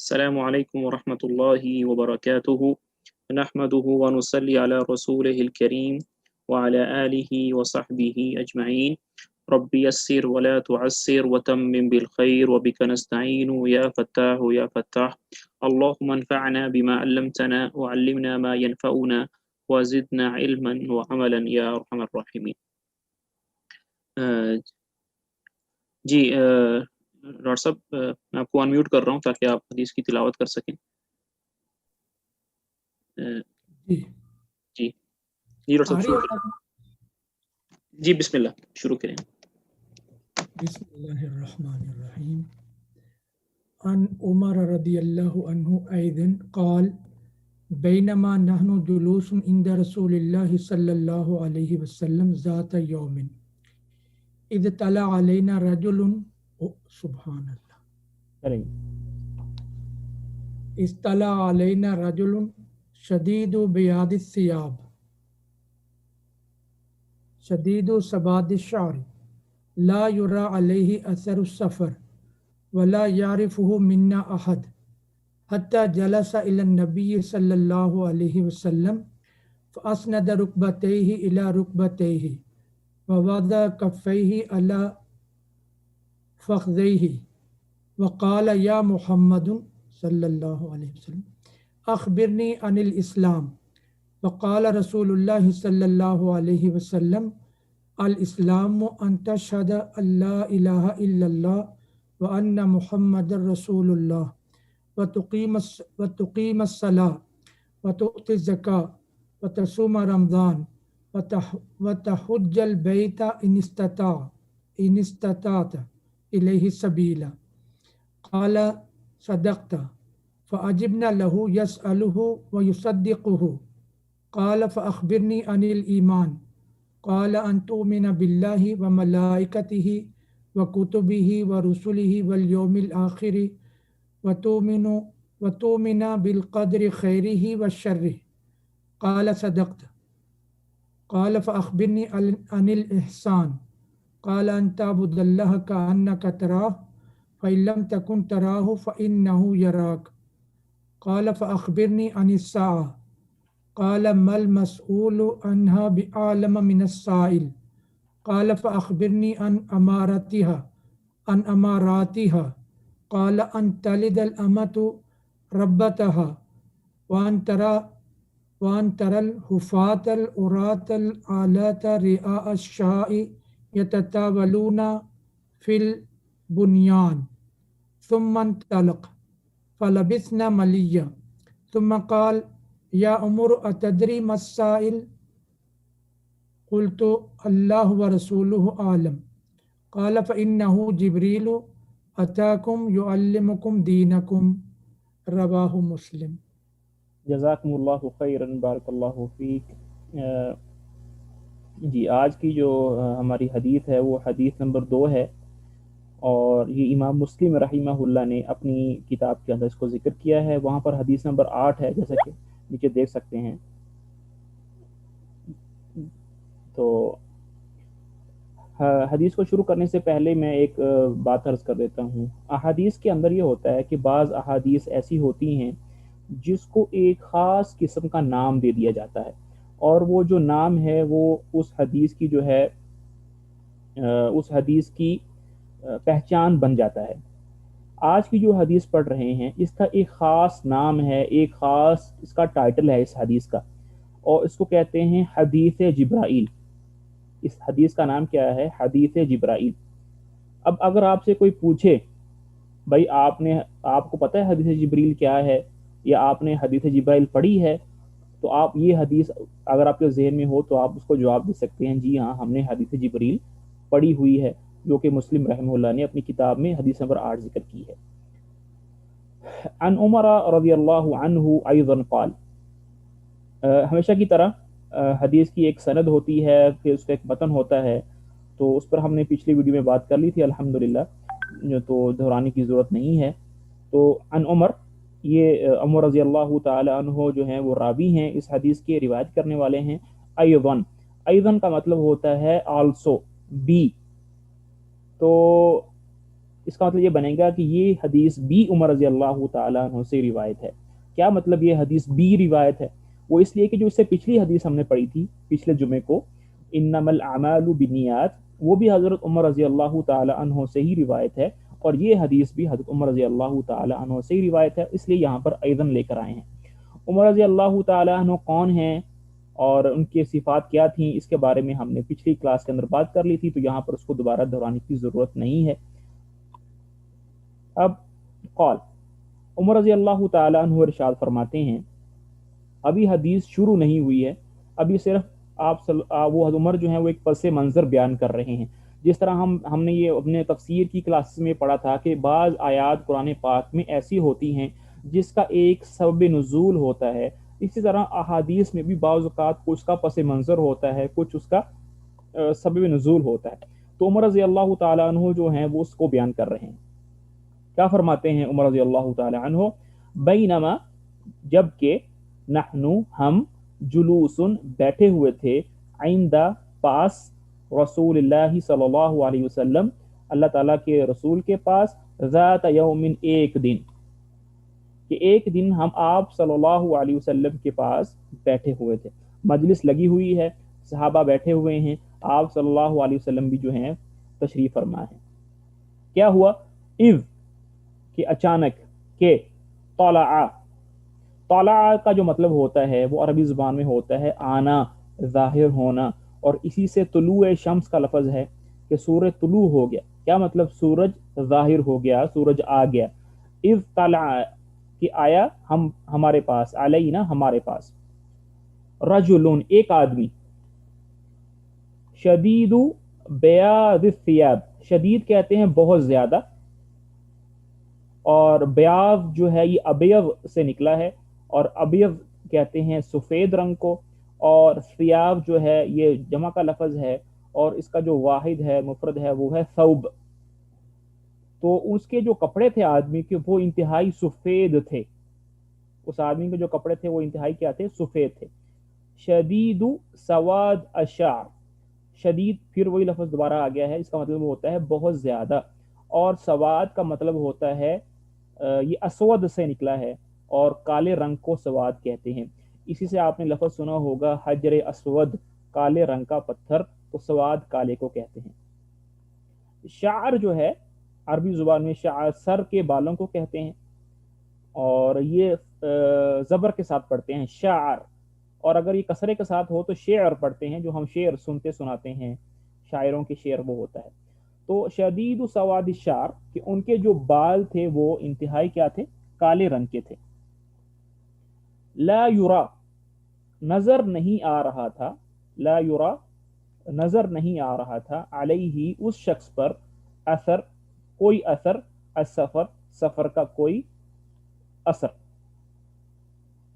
السلام عليكم ورحمة الله وبركاته. نحمده ونصلي على رسوله الكريم وعلى آله وصحبه أجمعين. رب يسر ولا تعسر وتمم بالخير وبك نستعين يا فتاح يا فتاح. اللهم انفعنا بما علمتنا وعلمنا ما ينفعنا وزدنا علما وعملا يا أرحم الراحمين. جی ڈاکٹر صاحب میں آپ کو انمیوٹ کر رہا ہوں تاکہ آپ حدیث کی تلاوت کر سکیں. جی جی ڈاکٹر صاحب شروع کریں. جی بسم اللہ شروع کریں. بسم اللہ الرحمن الرحیم. عن عمر رضی اللہ عنہ ایضا قال بینما نحن جلوس عند رسول اللہ صلی اللہ علیہ وسلم ذات یوم اذ طلع علینا رجل سبحان اللہ اطلع علینا رجل شدید بیاض الثياب شدید سواد الشعر لا يرى عليه أثر السفر ولا يعرفه منا أحد حتى جلس إلى النبي صلى الله عليه وسلم فأسند ركبتيه إلى ركبتيه ووضع كفيه على فخذيه وقال يا محمد صلى الله عليه وسلم أخبرني عن الإسلام. وقال رسول الله صلى الله عليه وسلم الاسلام ان تشهد ان لا الہ الا اللہ وان محمد رسول اللہ وتقیم الصلاة وتؤتی الزکاة وتصوم رمضان وتحج البیت ان استطعت الیہ سبیلا. قال صدقت. فعجبنا له يسأله ويصدقه. قال فأخبرني عن الإيمان. قال أن تؤمن بالله وملائكته وكتبه ورسله واليوم الآخر وتؤمن بالقدر خيره وشره. قال صدقت. قال فأخبرني عن الإحسان. قال أن تعبد الله كأنك تراه فإن لم تكن تراه فإنه يراك. قال فأخبرني عن الساعة. قال ما المسؤول عنها بأعلم من السائل. قال فأخبرني عن أماراتها. قال أن تلد الأمة ربتها وأن ترى الحفاة العراة العالاة رئاء الشاء يتطاولون في البنيان. ثم انطلق فلبثنا مليا ثم قال یا عمر اتدری ما السائل؟ قلت اللہ ورسولہ اعلم. قال فإنه جبریل اتاکم یعلمکم دینکم. رواہ مسلم. جزاکم اللہ خیرا بارک اللہ فیک. جی آج کی جو ہماری حدیث ہے وہ حدیث نمبر 2 ہے اور یہ امام مسلم رحمہ اللہ نے اپنی کتاب کے اندر اس کو ذکر کیا ہے. وہاں پر حدیث نمبر 8 ہے جیسا کہ نیچے دیکھ سکتے ہیں. تو حدیث کو شروع کرنے سے پہلے میں ایک بات عرض کر دیتا ہوں. احادیث کے اندر یہ ہوتا ہے کہ بعض احادیث ایسی ہوتی ہیں جس کو ایک خاص قسم کا نام دے دیا جاتا ہے اور وہ جو نام ہے وہ اس حدیث کی جو ہے اس حدیث کی پہچان بن جاتا ہے. آج کی جو حدیث پڑھ رہے ہیں اس کا ایک خاص نام ہے, ایک خاص اس کا ٹائٹل ہے اس حدیث کا, اور اس کو کہتے ہیں حدیث جبرائیل. اس حدیث کا نام کیا ہے؟ حدیث جبرائیل. اب اگر آپ سے کوئی پوچھے بھائی آپ کو پتہ ہے حدیث جبرائیل کیا ہے یا آپ نے حدیث جبرائیل پڑھی ہے, تو آپ یہ حدیث اگر آپ کے ذہن میں ہو تو آپ اس کو جواب دے سکتے ہیں جی ہاں ہم نے حدیث جبرائیل پڑھی ہوئی ہے, جو کہ مسلم رحمہ اللہ نے اپنی کتاب میں حدیث نمبر 8 ذکر کی ہے. عن عمر رضی اللہ عنہ ایضا قال. ہمیشہ کی طرح حدیث کی ایک سند ہوتی ہے, پھر اس کا ایک متن ہوتا ہے, تو اس پر ہم نے پچھلی ویڈیو میں بات کر لی تھی الحمدللہ, تو دہرانے کی ضرورت نہیں ہے. تو عن عمر, یہ عمر رضی اللہ تعالی عنہ جو ہیں وہ راوی ہیں, اس حدیث کے روایت کرنے والے ہیں. ایضاً, ایضاً کا مطلب ہوتا ہے آلسو, بھی. تو اس کا مطلب یہ بنے گا کہ یہ حدیث بھی عمر رضی اللہ تعالیٰ عنہ سے روایت ہے. کیا مطلب یہ حدیث بھی روایت ہے؟ وہ اس لیے کہ جو اس سے پچھلی حدیث ہم نے پڑھی تھی پچھلے جمعے کو، انما الاعمال بالنیات، وہ بھی حضرت عمر رضی اللہ تعالیٰ عنہ سے ہی روایت ہے، اور یہ حدیث بھی حضرت عمر رضی اللہ تعالیٰ عنہ سے ہی روایت ہے، اس لیے یہاں پر ایضاً لے کر آئے ہیں. عمر رضی اللہ تعالیٰ عنہ کون ہیں اور ان کی صفات کیا تھیں، اس کے بارے میں ہم نے پچھلی کلاس کے اندر بات کر لی تھی، تو یہاں پر اس کو دوبارہ دہرانے کی ضرورت نہیں ہے. اب قال، عمر رضی اللہ تعالیٰ عنہ ارشاد فرماتے ہیں، ابھی حدیث شروع نہیں ہوئی ہے، ابھی صرف وہ عمر جو ہیں وہ ایک پس منظر بیان کر رہے ہیں. جس طرح ہم نے یہ اپنے تفسیر کی کلاسز میں پڑھا تھا کہ بعض آیات قرآن پاک میں ایسی ہوتی ہیں جس کا ایک سبب نزول ہوتا ہے، اسی طرح احادیث میں بھی بعض اوقات کچھ کا پس منظر ہوتا ہے، کچھ اس کا سبب نزول ہوتا ہے. تو عمر رضی اللہ تعالیٰ عنہ جو ہیں وہ اس کو بیان کر رہے ہیں. کیا فرماتے ہیں عمر رضی اللہ تعالیٰ عنہ؟ بینما، جب کہ نحن ہم، جلوسن بیٹھے ہوئے تھے، عندہ پاس، رسول اللہ صلی اللہ علیہ وسلم اللہ تعالیٰ کے رسول کے پاس، ذات یومن ایک دن، کہ ایک دن ہم آپ صلی اللہ علیہ وسلم کے پاس بیٹھے ہوئے تھے، مجلس لگی ہوئی ہے، صحابہ بیٹھے ہوئے ہیں، آپ صلی اللہ علیہ وسلم بھی جو ہیں تشریف فرما ہے. کیا ہوا؟ اذ، کہ اچانک، کہ طلع، طلع کا جو مطلب ہوتا ہے وہ عربی زبان میں ہوتا ہے آنا، ظاہر ہونا، اور اسی سے طلوع شمس کا لفظ ہے کہ سورج طلوع ہو گیا. کیا مطلب؟ سورج ظاہر ہو گیا، سورج آ گیا. اذ طلع، کہ آیا ہمارے پاس، علینا ہمارے پاس، رجل ایک آدمی، شدید بیاض الثیاب، شدید کہتے ہیں بہت زیادہ، اور بیاض جو ہے یہ ابیض سے نکلا ہے، اور ابیض کہتے ہیں سفید رنگ کو، اور ثیاب جو ہے یہ جمع کا لفظ ہے، اور اس کا جو واحد ہے مفرد ہے وہ ہے ثوب. تو اس کے جو کپڑے تھے آدمی کے وہ انتہائی سفید تھے، اس آدمی کے جو کپڑے تھے وہ انتہائی کیا تھے؟ سفید تھے. شدید سواد الشعر، شدید پھر وہی لفظ دوبارہ آ گیا ہے، اس کا مطلب ہوتا ہے بہت زیادہ، اور سواد کا مطلب ہوتا ہے یہ اسود سے نکلا ہے، اور کالے رنگ کو سواد کہتے ہیں. اسی سے آپ نے لفظ سنا ہوگا حجر اسود، کالے رنگ کا پتھر، تو سواد کالے کو کہتے ہیں. شعر جو ہے عربی زبان میں شعر سر کے بالوں کو کہتے ہیں، اور یہ زبر کے ساتھ پڑھتے ہیں شعر، اور اگر یہ کسرے کے ساتھ ہو تو شعر پڑھتے ہیں، جو ہم شعر سنتے سناتے ہیں، شاعروں کے شعر وہ ہوتا ہے. تو شدید سواد الشعر، کہ ان کے جو بال تھے وہ انتہائی کیا تھے؟ کالے رنگ کے تھے. لا یرا، نظر نہیں آ رہا تھا، لا یرا نظر نہیں آ رہا تھا، علیہ اس شخص پر، اثر کوئی اثر، السفر سفر کا کوئی اثر،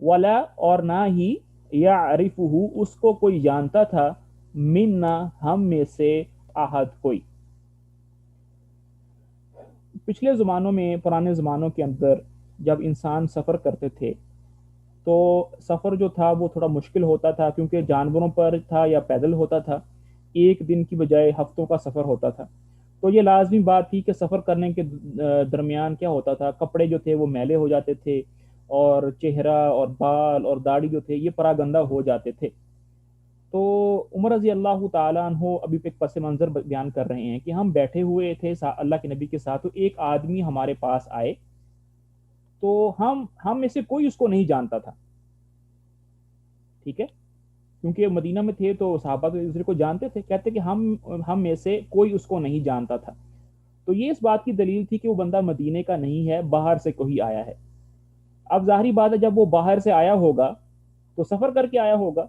ولا اور نہ ہی، یعرفہ اس کو کوئی جانتا تھا، منا ہم میں سے، احد کوئی. پچھلے زمانوں میں، پرانے زمانوں کے اندر جب انسان سفر کرتے تھے تو سفر جو تھا وہ تھوڑا مشکل ہوتا تھا، کیونکہ جانوروں پر تھا یا پیدل ہوتا تھا، ایک دن کی بجائے ہفتوں کا سفر ہوتا تھا. تو یہ لازمی بات تھی کہ سفر کرنے کے درمیان کیا ہوتا تھا، کپڑے جو تھے وہ میلے ہو جاتے تھے، اور چہرہ اور بال اور داڑھی جو تھے یہ پراگندہ ہو جاتے تھے. تو عمر رضی اللہ تعالیٰ عنہ ابھی ایک پس منظر بیان کر رہے ہیں کہ ہم بیٹھے ہوئے تھے اللہ کے نبی کے ساتھ، تو ایک آدمی ہمارے پاس آئے، تو ہم میں سے کوئی اس کو نہیں جانتا تھا. ٹھیک ہے، کیونکہ مدینہ میں تھے تو صحابہ تو ایک دوسرے کو جانتے تھے. کہتے کہ ہم میں سے کوئی اس کو نہیں جانتا تھا. تو یہ اس بات کی دلیل تھی کہ وہ بندہ مدینے کا نہیں ہے، باہر سے کوئی آیا ہے. اب ظاہری بات ہے جب وہ باہر سے آیا ہوگا تو سفر کر کے آیا ہوگا،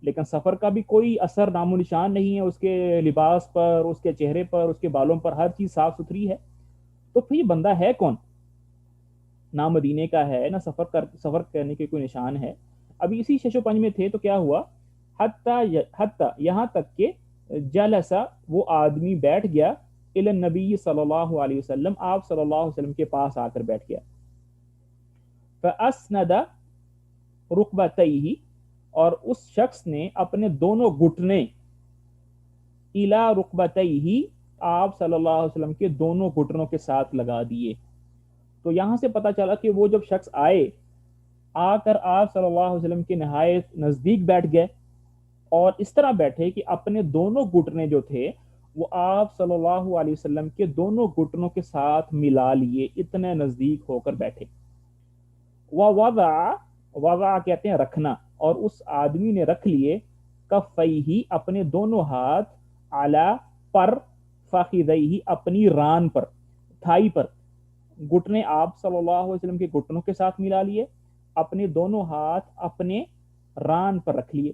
لیکن سفر کا بھی کوئی اثر نام و نشان نہیں ہے، اس کے لباس پر، اس کے چہرے پر، اس کے بالوں پر، ہر چیز صاف ستھری ہے. تو پھر یہ بندہ ہے کون؟ نہ مدینے کا ہے، نہ سفر کرنے کے کوئی نشان ہے. ابھی اسی شش و پنج میں تھے تو کیا ہوا، حتی یہاں تک کہ جلسہ وہ آدمی بیٹھ گیا، الی النبی صلی اللہ علیہ وسلم آپ صلی اللہ علیہ وسلم کے پاس آ کر بیٹھ گیا. فاسند رکبتیہ اور اس شخص نے اپنے دونوں گھٹنے، الی رکبتیہ آپ صلی اللہ علیہ وسلم کے دونوں گھٹنوں کے ساتھ لگا دیے۔ تو یہاں سے پتہ چلا کہ وہ جب شخص آئے، آ کر آپ صلی اللہ علیہ وسلم کے نہایت نزدیک بیٹھ گئے، اور اس طرح بیٹھے کہ اپنے دونوں گھٹنے جو تھے وہ آپ صلی اللہ علیہ وسلم کے دونوں گھٹنوں کے ساتھ ملا لیے، اتنے نزدیک ہو کر بیٹھے۔ وضع کہتے ہیں رکھنا، اور اس آدمی نے رکھ لیے کفیہ اپنے دونوں ہاتھ، علی پر، فخذیہ اپنی ران پر، تھائی پر۔ گھٹنے آپ صلی اللہ علیہ وسلم کے گھٹنوں کے ساتھ ملا لیے، اپنے دونوں ہاتھ اپنے ران پر رکھ لیے۔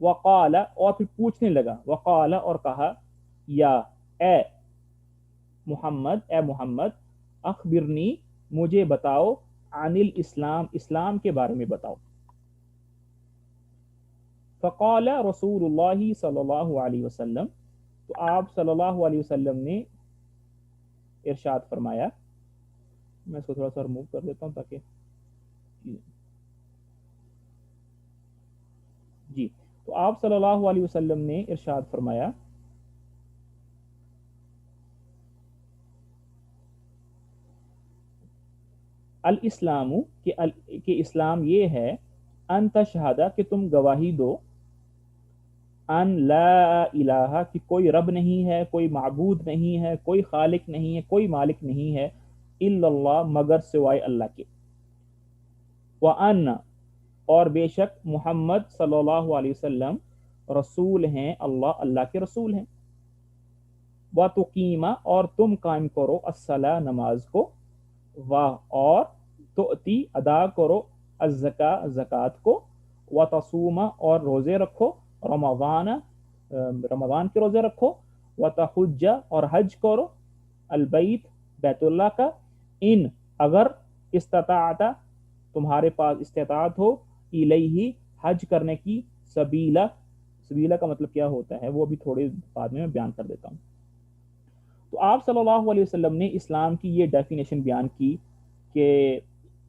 وقال اور پھر پوچھنے لگا، وقال اور کہا، یا اے محمد اخبرنی مجھے بتاؤ، عن الاسلام اسلام کے بارے میں بتاؤ۔ فقال رسول اللہ صلی اللہ علیہ وسلم، تو آپ صلی اللہ علیہ وسلم نے ارشاد فرمایا، میں اس کو تھوڑا سا ریموو کر دیتا ہوں تاکہ جی، تو آپ صلی اللہ علیہ وسلم نے ارشاد فرمایا، الاسلام کہ اسلام یہ ہے، ان تشہدہ کہ تم گواہی دو، ان لا الہ کہ کوئی رب نہیں ہے، کوئی معبود نہیں ہے، کوئی خالق نہیں ہے، کوئی مالک نہیں ہے، الا اللہ مگر سوائے اللہ کے، وان اور بے شک محمد صلی اللہ علیہ وسلم رسول ہیں، اللہ کے رسول ہیں، وتقیما اور تم قائم کرو الصلاۃ نماز کو، اور تؤتی ادا کرو الزکاۃ زکات کو، وتصوما اور روزے رکھو، رمضان کے روزے رکھو، وتحج اور حج کرو، البیت بیت اللہ کا، ان اگر استطاعت تمہارے پاس استطاعت ہو، الیہ حج کرنے کی، سبیلا کا مطلب کیا ہوتا ہے وہ ابھی تھوڑے بعد میں بیان کر دیتا ہوں۔ تو آپ صلی اللہ علیہ وسلم نے اسلام کی یہ ڈیفینیشن بیان کی کہ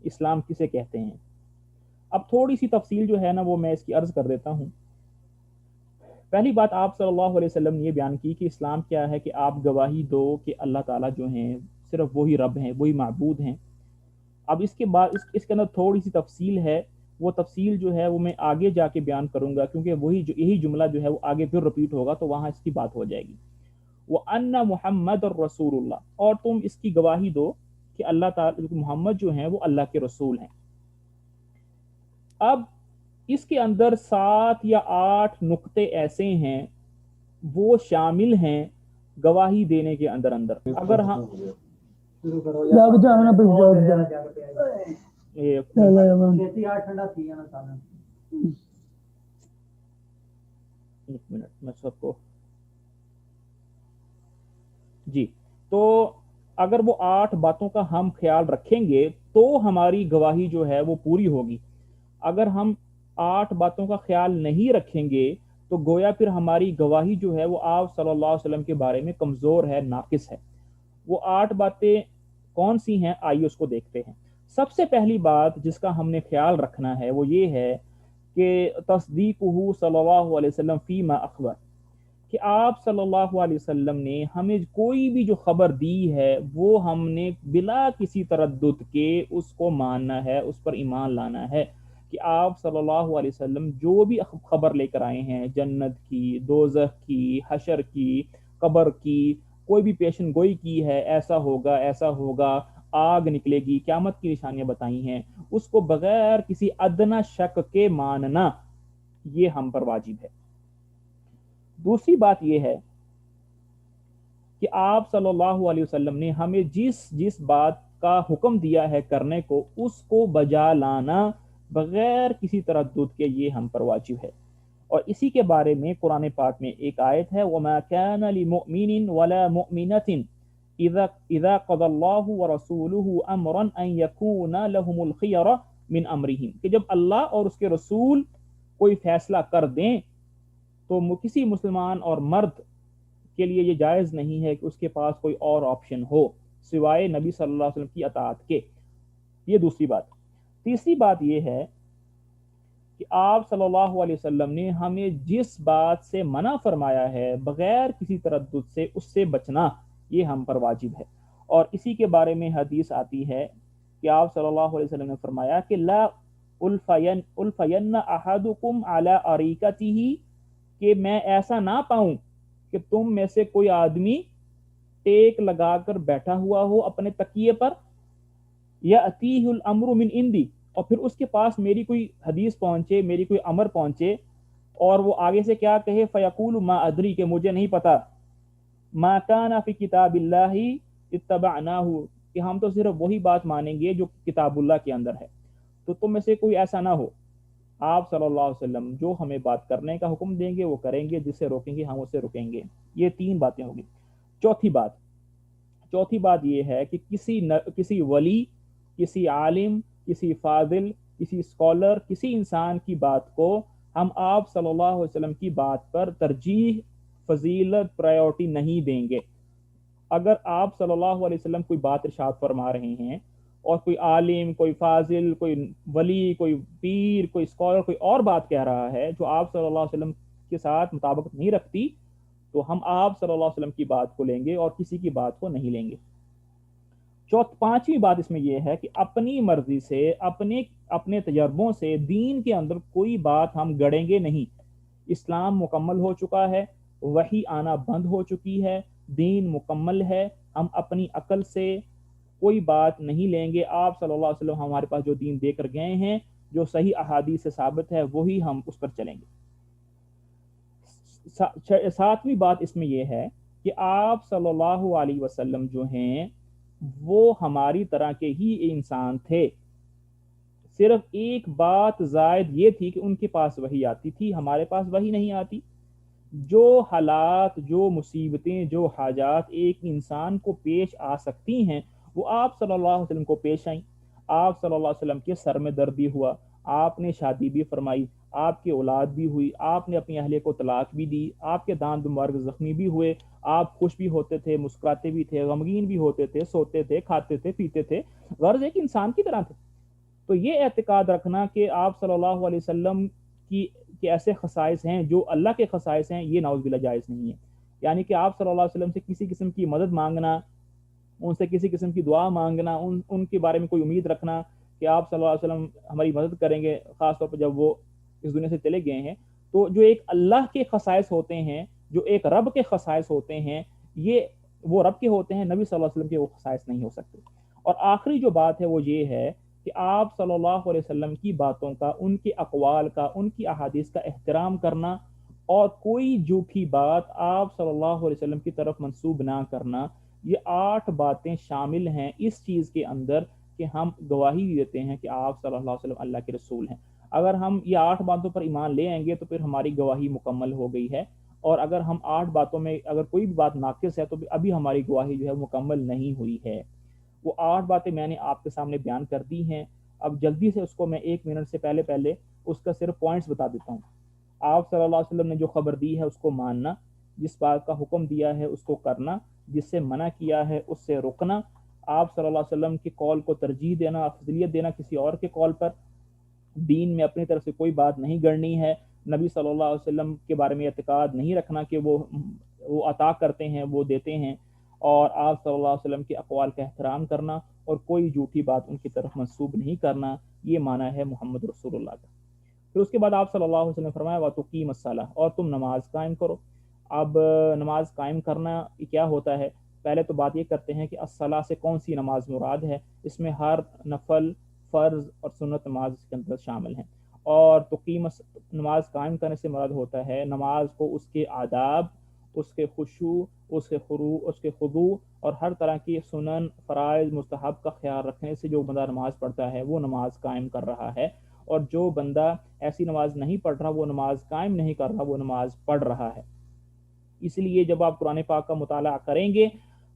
اسلام کسے کہتے ہیں۔ اب تھوڑی سی تفصیل جو ہے نا وہ میں اس کی عرض کر دیتا ہوں۔ پہلی بات آپ صلی اللہ علیہ وسلم نے یہ بیان کی کہ اسلام کیا ہے، کہ آپ گواہی دو کہ اللہ تعالیٰ جو ہیں صرف وہی رب ہیں، وہی معبود ہیں۔ اب اس کے بعد اس کے اندر تھوڑی سی تفصیل ہے، وہ تفصیل جو ہے وہ میں آگے جا کے بیان کروں گا، کیونکہ یہی جملہ جو ہے وہ آگے پھر رپیٹ ہوگا تو وہاں اس کی بات ہو جائے گی۔ وَأَنَّ مُحَمَّدٌ رَّسُولُ اللَّهِ اور تم اس کی گواہی دو کہ اللہ تعالیٰ محمد جو ہیں وہ اللہ کے رسول ہیں۔ اب اس کے اندر 7 یا 8 نقطے ایسے ہیں وہ شامل ہیں گواہی دینے کے اندر اگر ہم ایک منٹ میں سب کو جی، تو اگر وہ 8 باتوں کا ہم خیال رکھیں گے تو ہماری گواہی جو ہے وہ پوری ہوگی۔ اگر ہم 8 باتوں کا خیال نہیں رکھیں گے تو گویا پھر ہماری گواہی جو ہے وہ آپ صلی اللہ علیہ وسلم کے بارے میں کمزور ہے، ناقص ہے۔ وہ 8 باتیں کون سی ہیں آئیے اس کو دیکھتے ہیں۔ سب سے پہلی بات جس کا ہم نے خیال رکھنا ہے وہ یہ ہے کہ تصدیقہ صلی اللہ علیہ وسلم فیما اخبر، کہ آپ صلی اللہ علیہ وسلم نے ہمیں کوئی بھی جو خبر دی ہے وہ ہم نے بلا کسی تردد کے اس کو ماننا ہے، اس پر ایمان لانا ہے، کہ آپ صلی اللہ علیہ وسلم جو بھی خبر لے کر آئے ہیں، جنت کی، دوزخ کی، حشر کی، قبر کی، کوئی بھی پیشن گوئی کی ہے، ایسا ہوگا ایسا ہوگا، آگ نکلے گی، قیامت کی نشانیاں بتائی ہیں، اس کو بغیر کسی ادنا شک کے ماننا یہ ہم پر واجب ہے۔ دوسری بات یہ ہے کہ آپ صلی اللہ علیہ وسلم نے ہمیں جس بات کا حکم دیا ہے کرنے کو اس کو بجا لانا بغیر کسی تردد کے یہ ہم پر واجب ہے۔ اور اسی کے بارے میں قرآن پاک میں ایک آیت ہے، وَمَا كَانَ لِمُؤْمِنٍ وَلَا مُؤْمِنَةٍ اذا قضى الله ورسوله امرا ان يكون لهم الخيار من امرهم، کہ جب اللہ اور اس کے رسول کوئی فیصلہ کر دیں تو کسی مسلمان اور مرد کے لیے یہ جائز نہیں ہے کہ اس کے پاس کوئی اور آپشن ہو سوائے نبی صلی اللہ علیہ وسلم کی اطاعت کے۔ یہ دوسری بات۔ تیسری بات یہ ہے کہ آپ صلی اللہ علیہ وسلم نے ہمیں جس بات سے منع فرمایا ہے بغیر کسی تردد سے اس سے بچنا یہ ہم پر واجب ہے۔ اور اسی کے بارے میں حدیث آتی ہے کہ آپ صلی اللہ علیہ وسلم نے فرمایا کہ لا الفین احدکم علی اریکتہ، کہ میں ایسا نہ پاؤں کہ تم میں سے کوئی آدمی ٹیک لگا کر بیٹھا ہوا ہو اپنے تکیے پر، یاتیہ الامر من عندی، اور پھر اس کے پاس میری کوئی حدیث پہنچے، میری کوئی امر پہنچے، اور وہ آگے سے کیا کہے، فیقول ما ادری، کہ مجھے نہیں پتا، ما کان فی کتاب اللہ اتبعناہ، کہ ہم تو صرف وہی بات مانیں گے جو کتاب اللہ کے اندر ہے۔ تو تم میں سے کوئی ایسا نہ ہو، آپ صلی اللہ علیہ وسلم جو ہمیں بات کرنے کا حکم دیں گے وہ کریں گے، جسے روکیں گے ہم اسے رکیں گے۔ یہ 3 باتیں ہوگی۔ چوتھی بات یہ ہے کہ کسی ولی، کسی عالم، کسی فاضل، کسی اسکالر، کسی انسان کی بات کو ہم آپ صلی اللہ علیہ وسلم کی بات پر ترجیح، فضیلت، پرائیورٹی نہیں دیں گے۔ اگر آپ صلی اللہ علیہ وسلم کوئی بات ارشاد فرما رہے ہیں اور کوئی عالم، کوئی فاضل، کوئی ولی، کوئی پیر، کوئی اسکالر کوئی اور بات کہہ رہا ہے جو آپ صلی اللہ علیہ وسلم کے ساتھ مطابقت نہیں رکھتی، تو ہم آپ صلی اللہ علیہ وسلم کی بات کو لیں گے اور کسی کی بات کو نہیں لیں گے۔ پانچویں بات اس میں یہ ہے کہ اپنی مرضی سے، اپنے تجربوں سے دین کے اندر کوئی بات ہم گڑیں گے نہیں۔ اسلام مکمل ہو چکا ہے، وحی آنا بند ہو چکی ہے، دین مکمل ہے، ہم اپنی عقل سے کوئی بات نہیں لیں گے۔ آپ صلی اللہ علیہ وسلم ہمارے پاس جو دین دے کر گئے ہیں، جو صحیح احادیث سے ثابت ہے، وہی ہم اس پر چلیں گے۔ 7ویں بات اس میں یہ ہے کہ آپ صلی اللہ علیہ وسلم جو ہیں وہ ہماری طرح کے ہی انسان تھے، صرف ایک بات زائد یہ تھی کہ ان کے پاس وحی آتی تھی، ہمارے پاس وحی نہیں آتی۔ جو حالات، جو مصیبتیں، جو حاجات ایک انسان کو پیش آ سکتی ہیں وہ آپ صلی اللہ علیہ وسلم کو پیش آئیں۔ آپ صلی اللہ علیہ وسلم کے سر میں درد بھی ہوا، آپ نے شادی بھی فرمائی، آپ کی اولاد بھی ہوئی، آپ نے اپنی اہلیہ کو طلاق بھی دی، آپ کے دانت مبارک زخمی بھی ہوئے، آپ خوش بھی ہوتے تھے، مسکراتے بھی تھے، غمگین بھی ہوتے تھے، سوتے تھے، کھاتے تھے، پیتے تھے، غرض ایک انسان کی طرح تھے۔ تو یہ اعتقاد رکھنا کہ آپ صلی اللہ علیہ وسلم کی ایسے خصائص ہیں جو اللہ کے خصائص ہیں، یہ نعوذ باللہ جائز نہیں ہے۔ یعنی کہ آپ صلی اللہ علیہ وسلم سے کسی قسم کی مدد مانگنا، ان سے کسی قسم کی دعا مانگنا، ان کے بارے میں کوئی امید رکھنا کہ آپ صلی اللہ علیہ وسلم ہماری مدد کریں گے، خاص طور پر جب وہ اس دنیا سے چلے گئے ہیں، تو جو ایک اللہ کے خصائص ہوتے ہیں، جو ایک رب کے خصائص ہوتے ہیں، یہ وہ رب کے ہوتے ہیں، نبی صلی اللہ علیہ وسلم کے وہ خصائص نہیں ہو سکتے۔ اور آخری جو بات ہے وہ یہ ہے کہ آپ صلی اللہ علیہ وسلم کی باتوں کا، ان کے اقوال کا، ان کی احادیث کا احترام کرنا، اور کوئی جھوٹی بات آپ صلی اللہ علیہ وسلم کی طرف منسوب نہ کرنا، یہ 8 باتیں شامل ہیں اس چیز کے اندر کہ ہم گواہی دیتے ہیں کہ آپ صلی اللہ علیہ وسلم اللہ کے رسول ہیں۔ اگر ہم یہ 8 باتوں پر ایمان لے آئیں گے تو پھر ہماری گواہی مکمل ہو گئی ہے، اور اگر ہم 8 باتوں میں اگر کوئی بھی بات ناقص ہے تو ابھی ہماری گواہی جو ہے مکمل نہیں ہوئی ہے۔ وہ 8 باتیں میں نے آپ کے سامنے بیان کر دی ہیں۔ اب جلدی سے اس کو میں 1 منٹ سے پہلے اس کا صرف پوائنٹس بتا دیتا ہوں۔ آپ صلی اللہ علیہ وسلم نے جو خبر دی ہے اس کو ماننا، جس بات کا حکم دیا ہے اس کو کرنا، جس سے منع کیا ہے اس سے رکنا، آپ صلی اللہ علیہ وسلم کے قول کو ترجیح دینا، افضلیت دینا کسی اور کے قول پر، دین میں اپنی طرف سے کوئی بات نہیں گڑنی ہے، نبی صلی اللہ علیہ وسلم کے بارے میں اعتقاد نہیں رکھنا کہ وہ عطا کرتے ہیں، وہ دیتے ہیں، اور آپ صلی اللہ علیہ وسلم کے اقوال کا احترام کرنا اور کوئی جھوٹی بات ان کی طرف منسوب نہیں کرنا، یہ معنی ہے محمد رسول اللہ کا۔ پھر اس کے بعد آپ صلی اللہ علیہ وسلم نے فرمایا وَتُقِيمَ الصَّلَاةَ، اور تم نماز قائم کرو۔ اب نماز قائم کرنا کیا ہوتا ہے؟ پہلے تو بات یہ کرتے ہیں کہ الصلاۃ سے کون سی نماز مراد ہے۔ اس میں ہر نفل، فرض اور سنت نماز اس کے اندر شامل ہیں۔ اور تقیم نماز قائم کرنے سے مراد ہوتا ہے نماز کو اس کے آداب، اس کے خشوع، اس کے خضوع اور ہر طرح کی سنن، فرائض، مستحب کا خیال رکھنے سے جو بندہ نماز پڑھتا ہے وہ نماز قائم کر رہا ہے، اور جو بندہ ایسی نماز نہیں پڑھ رہا وہ نماز قائم نہیں کر رہا، وہ نماز پڑھ رہا ہے۔ اس لیے جب آپ قرآن پاک کا مطالعہ کریں گے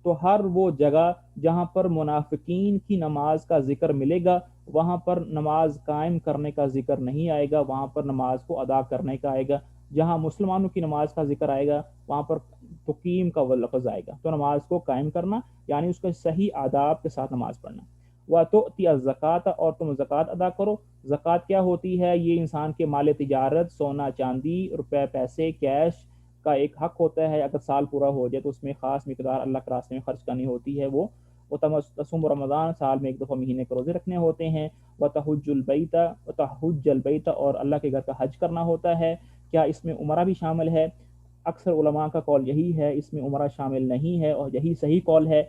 تو ہر وہ جگہ جہاں پر منافقین کی نماز کا ذکر ملے گا وہاں پر نماز قائم کرنے کا ذکر نہیں آئے گا، وہاں پر نماز کو ادا کرنے کا آئے گا۔ جہاں مسلمانوں کی نماز کا ذکر آئے گا وہاں پر تقیم کا لفظ آئے گا، تو نماز کو قائم کرنا یعنی اس کے صحیح آداب کے ساتھ نماز پڑھنا۔ وَتُؤْتِيَ الزَّكَاةَ اور تم زکوٰۃ ادا کرو۔ زکوٰۃ کیا ہوتی ہے؟ یہ انسان کے مال تجارت، سونا چاندی، روپے پیسے، کیش کا ایک حق ہوتا ہے۔ اگر سال پورا ہو جائے تو اس میں خاص مقدار اللہ کے راستے میں خرچ کرنی ہوتی ہے۔ وہ تصوم رمضان، سال میں ایک دفعہ مہینے کے روزے رکھنے ہوتے ہیں۔ وتحج البیت اور اللہ کے گھر کا حج کرنا ہوتا ہے۔ کیا اس میں عمرہ بھی شامل ہے؟ اکثر علماء کا قول یہی ہے، اس میں عمرہ شامل نہیں ہے، اور یہی صحیح قول ہے۔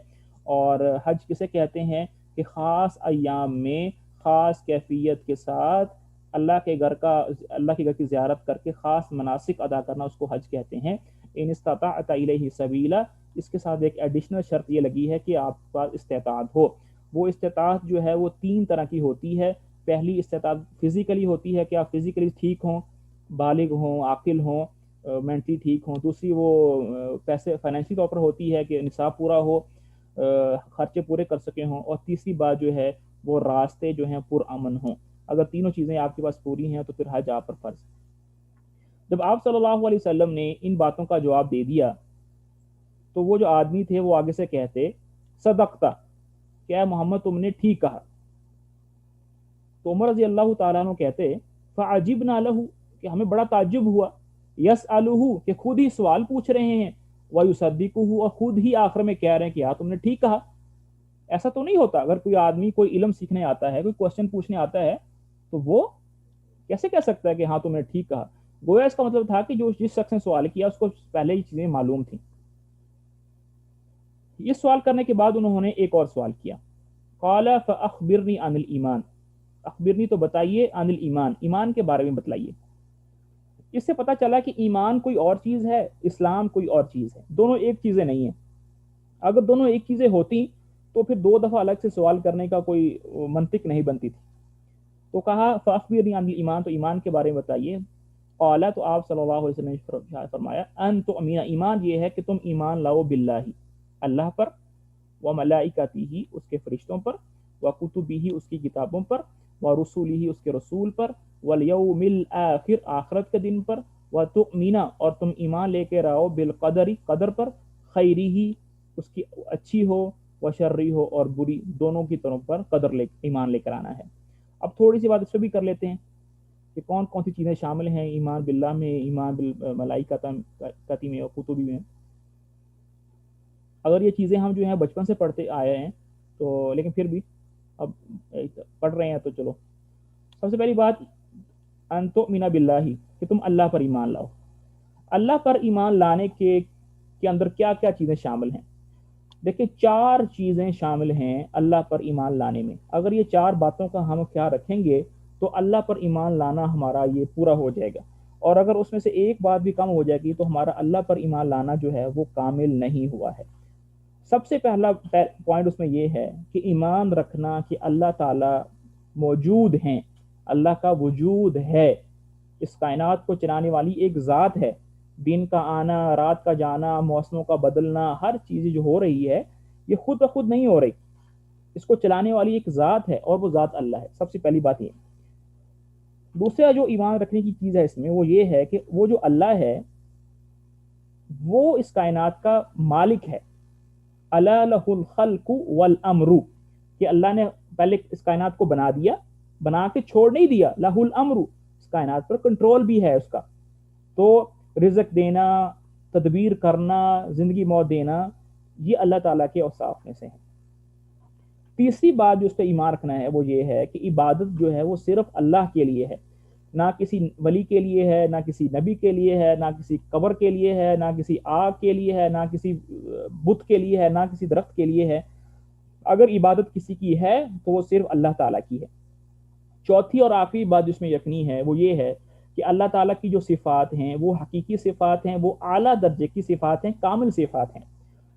اور حج کسے کہتے ہیں کہ خاص ایام میں خاص کیفیت کے ساتھ اللہ کے گھر کی زیارت کر کے خاص مناسک ادا کرنا، اس کو حج کہتے ہیں۔ ان استطاعت الیہ سبیلا، اس کے ساتھ ایک ایڈیشنل شرط یہ لگی ہے کہ آپ کے پاس استطاعت ہو۔ وہ استطاعت جو ہے وہ 3 طرح کی ہوتی ہے۔ پہلی استطاعت فزیکلی ہوتی ہے کہ آپ فزیکلی ٹھیک ہوں، بالغ ہوں، عاقل ہوں، مینٹلی ٹھیک ہوں۔ دوسری وہ پیسے فائنینشلی طور پر ہوتی ہے کہ نصاب پورا ہو، خرچے پورے کر سکے ہوں۔ اور تیسری بات جو ہے وہ راستے جو ہیں پرامن ہوں۔ اگر تینوں چیزیں آپ کے پاس پوری ہیں تو پھر حج آپ پر فرض ہے۔ جب آپ صلی اللہ علیہ وسلم نے ان باتوں کا جواب دے دیا تو وہ جو آدمی تھے وہ آگے سے کہتے صدقتا، کہ اے محمد تم نے ٹھیک کہا۔ تو عمر رضی اللہ تعالیٰ عنہ کہتے فعجبنا لہ، کہ ہمیں بڑا تعجب ہوا، یسألہ، کہ خود ہی سوال پوچھ رہے ہیں، ویصدقہ، اور خود ہی آخر میں کہہ رہے ہیں کہ ہاں تم نے ٹھیک کہا۔ ایسا تو نہیں ہوتا اگر کوئی آدمی کوئی علم سیکھنے آتا ہے، کوئی کوشچن پوچھنے آتا ہے تو وہ کیسے کہہ سکتا ہے کہ ہاں تم نے ٹھیک کہا؟ گویا اس کا مطلب تھا کہ جس شخص نے سوال کیا اس کو پہلے ہی چیزیں معلوم تھیں۔ یہ سوال کرنے کے بعد انہوں نے ایک اور سوال کیا، قال فاخبرنی عن الایمان، اخبرنی تو بتائیے، عن الایمان، ایمان کے بارے میں بتلائیے۔ اس سے پتہ چلا کہ ایمان کوئی اور چیز ہے، اسلام کوئی اور چیز ہے، دونوں ایک چیزیں نہیں ہیں۔ اگر دونوں ایک چیزیں ہوتی تو پھر 2 دفعہ الگ سے سوال کرنے کا کوئی منطق نہیں بنتی تھی۔ تو کہا فاخبرنی عن الایمان، تو ایمان کے بارے میں بتائیے۔ قال، تو آپ صلی اللہ علیہ وسلم نے فرمایا ان تؤمن، ایمان یہ ہے کہ تم ایمان لاؤ باللہ، اللہ پر، وملائکتہ، اس کے فرشتوں پر، وکتبہ، اس کی کتابوں پر، ورسولہ، اس کے رسول پر، والیوم الآخر، آخرت کے دن پر، وتؤمن، اور تم ایمان لے کے رہو بالقدر، قدر پر، خیرہ، اس کی اچھی ہو، وشرہ ہو، اور بری، دونوں کی طرف پر قدر ایمان لے کر آنا ہے۔ اب تھوڑی سی بات اس پہ بھی کر لیتے ہیں کہ کون کون سی چیزیں شامل ہیں ایمان باللہ میں، ایمان بالملائکۃ میں اور کتب میں۔ اگر یہ چیزیں ہم جو ہیں بچپن سے پڑھتے آئے ہیں تو، لیکن پھر بھی اب پڑھ رہے ہیں تو چلو۔ سب سے پہلی بات ان تؤمن باللہ، کہ تم اللہ پر ایمان لاؤ۔ اللہ پر ایمان لانے کے اندر کیا کیا چیزیں شامل ہیں؟ دیکھیں 4 چیزیں شامل ہیں اللہ پر ایمان لانے میں۔ اگر یہ 4 باتوں کا ہم خیال رکھیں گے تو اللہ پر ایمان لانا ہمارا یہ پورا ہو جائے گا، اور اگر اس میں سے ایک بات بھی کم ہو جائے گی تو ہمارا اللہ پر ایمان لانا جو ہے وہ کامل نہیں ہوا ہے۔ سب سے پہلا پوائنٹ اس میں یہ ہے کہ ایمان رکھنا کہ اللہ تعالی موجود ہیں، اللہ کا وجود ہے، اس کائنات کو چلانے والی ایک ذات ہے، دن کا آنا، رات کا جانا، موسموں کا بدلنا، ہر چیز جو ہو رہی ہے یہ خود بخود نہیں ہو رہی، اس کو چلانے والی ایک ذات ہے، اور وہ ذات اللہ ہے۔ سب سے پہلی بات یہ۔ دوسرا جو ایمان رکھنے کی چیز ہے اس میں وہ یہ ہے کہ وہ جو اللہ ہے وہ اس کائنات کا مالک ہے۔ الا لہ الخلق والامر، کہ اللہ نے پہلے اس کائنات کو بنا دیا، بنا کے چھوڑ نہیں دیا، لہ الامر، اس کائنات پر کنٹرول بھی ہے اس کا۔ تو رزق دینا، تدبیر کرنا، زندگی موت دینا، یہ اللہ تعالیٰ کے اوصاف میں سے ہے۔ تیسری بات جو اس پہ ایمان رکھنا ہے وہ یہ ہے کہ عبادت جو ہے وہ صرف اللہ کے لیے ہے، نہ کسی ولی کے لیے ہے، نہ کسی نبی کے لیے ہے، نہ کسی قبر کے لیے ہے، نہ کسی آگ کے لیے ہے، نہ کسی بت کے لیے ہے، نہ کسی درخت کے لیے ہے۔ اگر عبادت کسی کی ہے تو وہ صرف اللہ تعالیٰ کی ہے۔ چوتھی اور آخری بات جس میں یقینی ہے وہ یہ ہے کہ اللہ تعالیٰ کی جو صفات ہیں وہ حقیقی صفات ہیں، وہ اعلیٰ درجے کی صفات ہیں، کامل صفات ہیں۔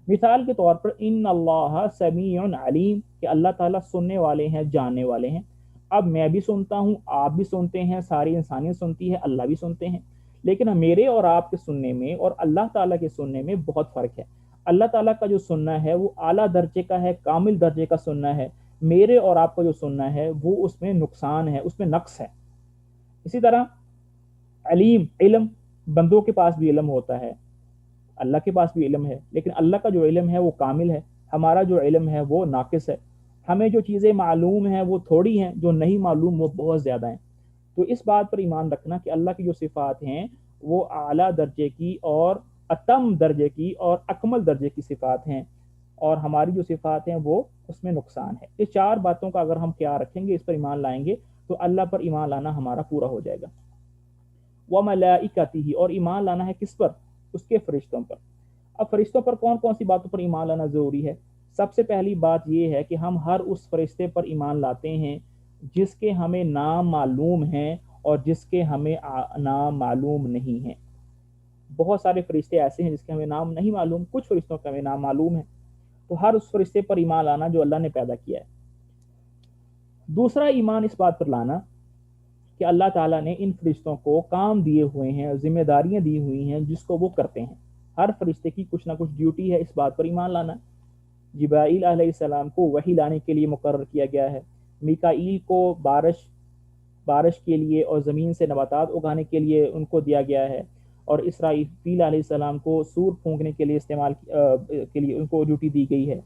مثال کے طور پر ان اللہ سمیع علیم، کہ اللہ تعالیٰ سننے والے ہیں، جاننے والے ہیں۔ اب میں بھی سنتا ہوں، آپ بھی سنتے ہیں، ساری انسانیت سنتی ہے، اللہ بھی سنتے ہیں، لیکن میرے اور آپ کے سننے میں اور اللہ تعالیٰ کے سننے میں بہت فرق ہے۔ اللہ تعالیٰ کا جو سننا ہے وہ اعلیٰ درجے کا ہے، کامل درجے کا سننا ہے۔ میرے اور آپ کا جو سننا ہے وہ اس میں نقصان ہے، اس میں نقص ہے۔ اسی طرح علیم، علم، بندوں کے پاس بھی علم ہوتا ہے، اللہ کے پاس بھی علم ہے، لیکن اللہ کا جو علم ہے وہ کامل ہے، ہمارا جو علم ہے وہ ناقص ہے۔ ہمیں جو چیزیں معلوم ہیں وہ تھوڑی ہیں، جو نہیں معلوم وہ بہت زیادہ ہیں۔ تو اس بات پر ایمان رکھنا کہ اللہ کی جو صفات ہیں وہ اعلیٰ درجے کی اور اتم درجے کی اور اکمل درجے کی صفات ہیں، اور ہماری جو صفات ہیں وہ اس میں نقصان ہے۔ یہ چار باتوں کا اگر ہم خیال رکھیں گے، اس پر ایمان لائیں گے، تو اللہ پر ایمان لانا ہمارا پورا ہو جائے گا۔ وَمَلَائِکَتِهِ، اور ایمان لانا ہے کس پر؟ اس کے فرشتوں پر۔ اب فرشتوں پر کون کون سی باتوں پر ایمان لانا ضروری ہے؟ سب سے پہلی بات یہ ہے کہ ہم ہر اس فرشتے پر ایمان لاتے ہیں جس کے ہمیں نام معلوم ہیں اور جس کے ہمیں نام معلوم نہیں ہیں۔ بہت سارے فرشتے ایسے ہیں جس کے ہمیں نام نہیں معلوم، کچھ فرشتوں کے ہمیں نام معلوم ہے، تو ہر اس فرشتے پر ایمان لانا جو اللہ نے پیدا کیا ہے۔ دوسرا ایمان اس بات پر لانا کہ اللہ تعالیٰ نے ان فرشتوں کو کام دیے ہوئے ہیں، ذمہ داریاں دی ہوئی ہیں جس کو وہ کرتے ہیں۔ ہر فرشتے کی کچھ نہ کچھ ڈیوٹی ہے، اس بات پر ایمان لانا۔ جبرائیل علیہ السلام کو وحی لانے کے لیے مقرر کیا گیا ہے، میکائیل کو بارش کے لیے اور زمین سے نباتات اگانے کے لیے ان کو دیا گیا ہے، اور اسرافیل علیہ السلام کو سور پھونکنے کے لیے استعمال کے لیے ان کو ڈیوٹی دی گئی ہے۔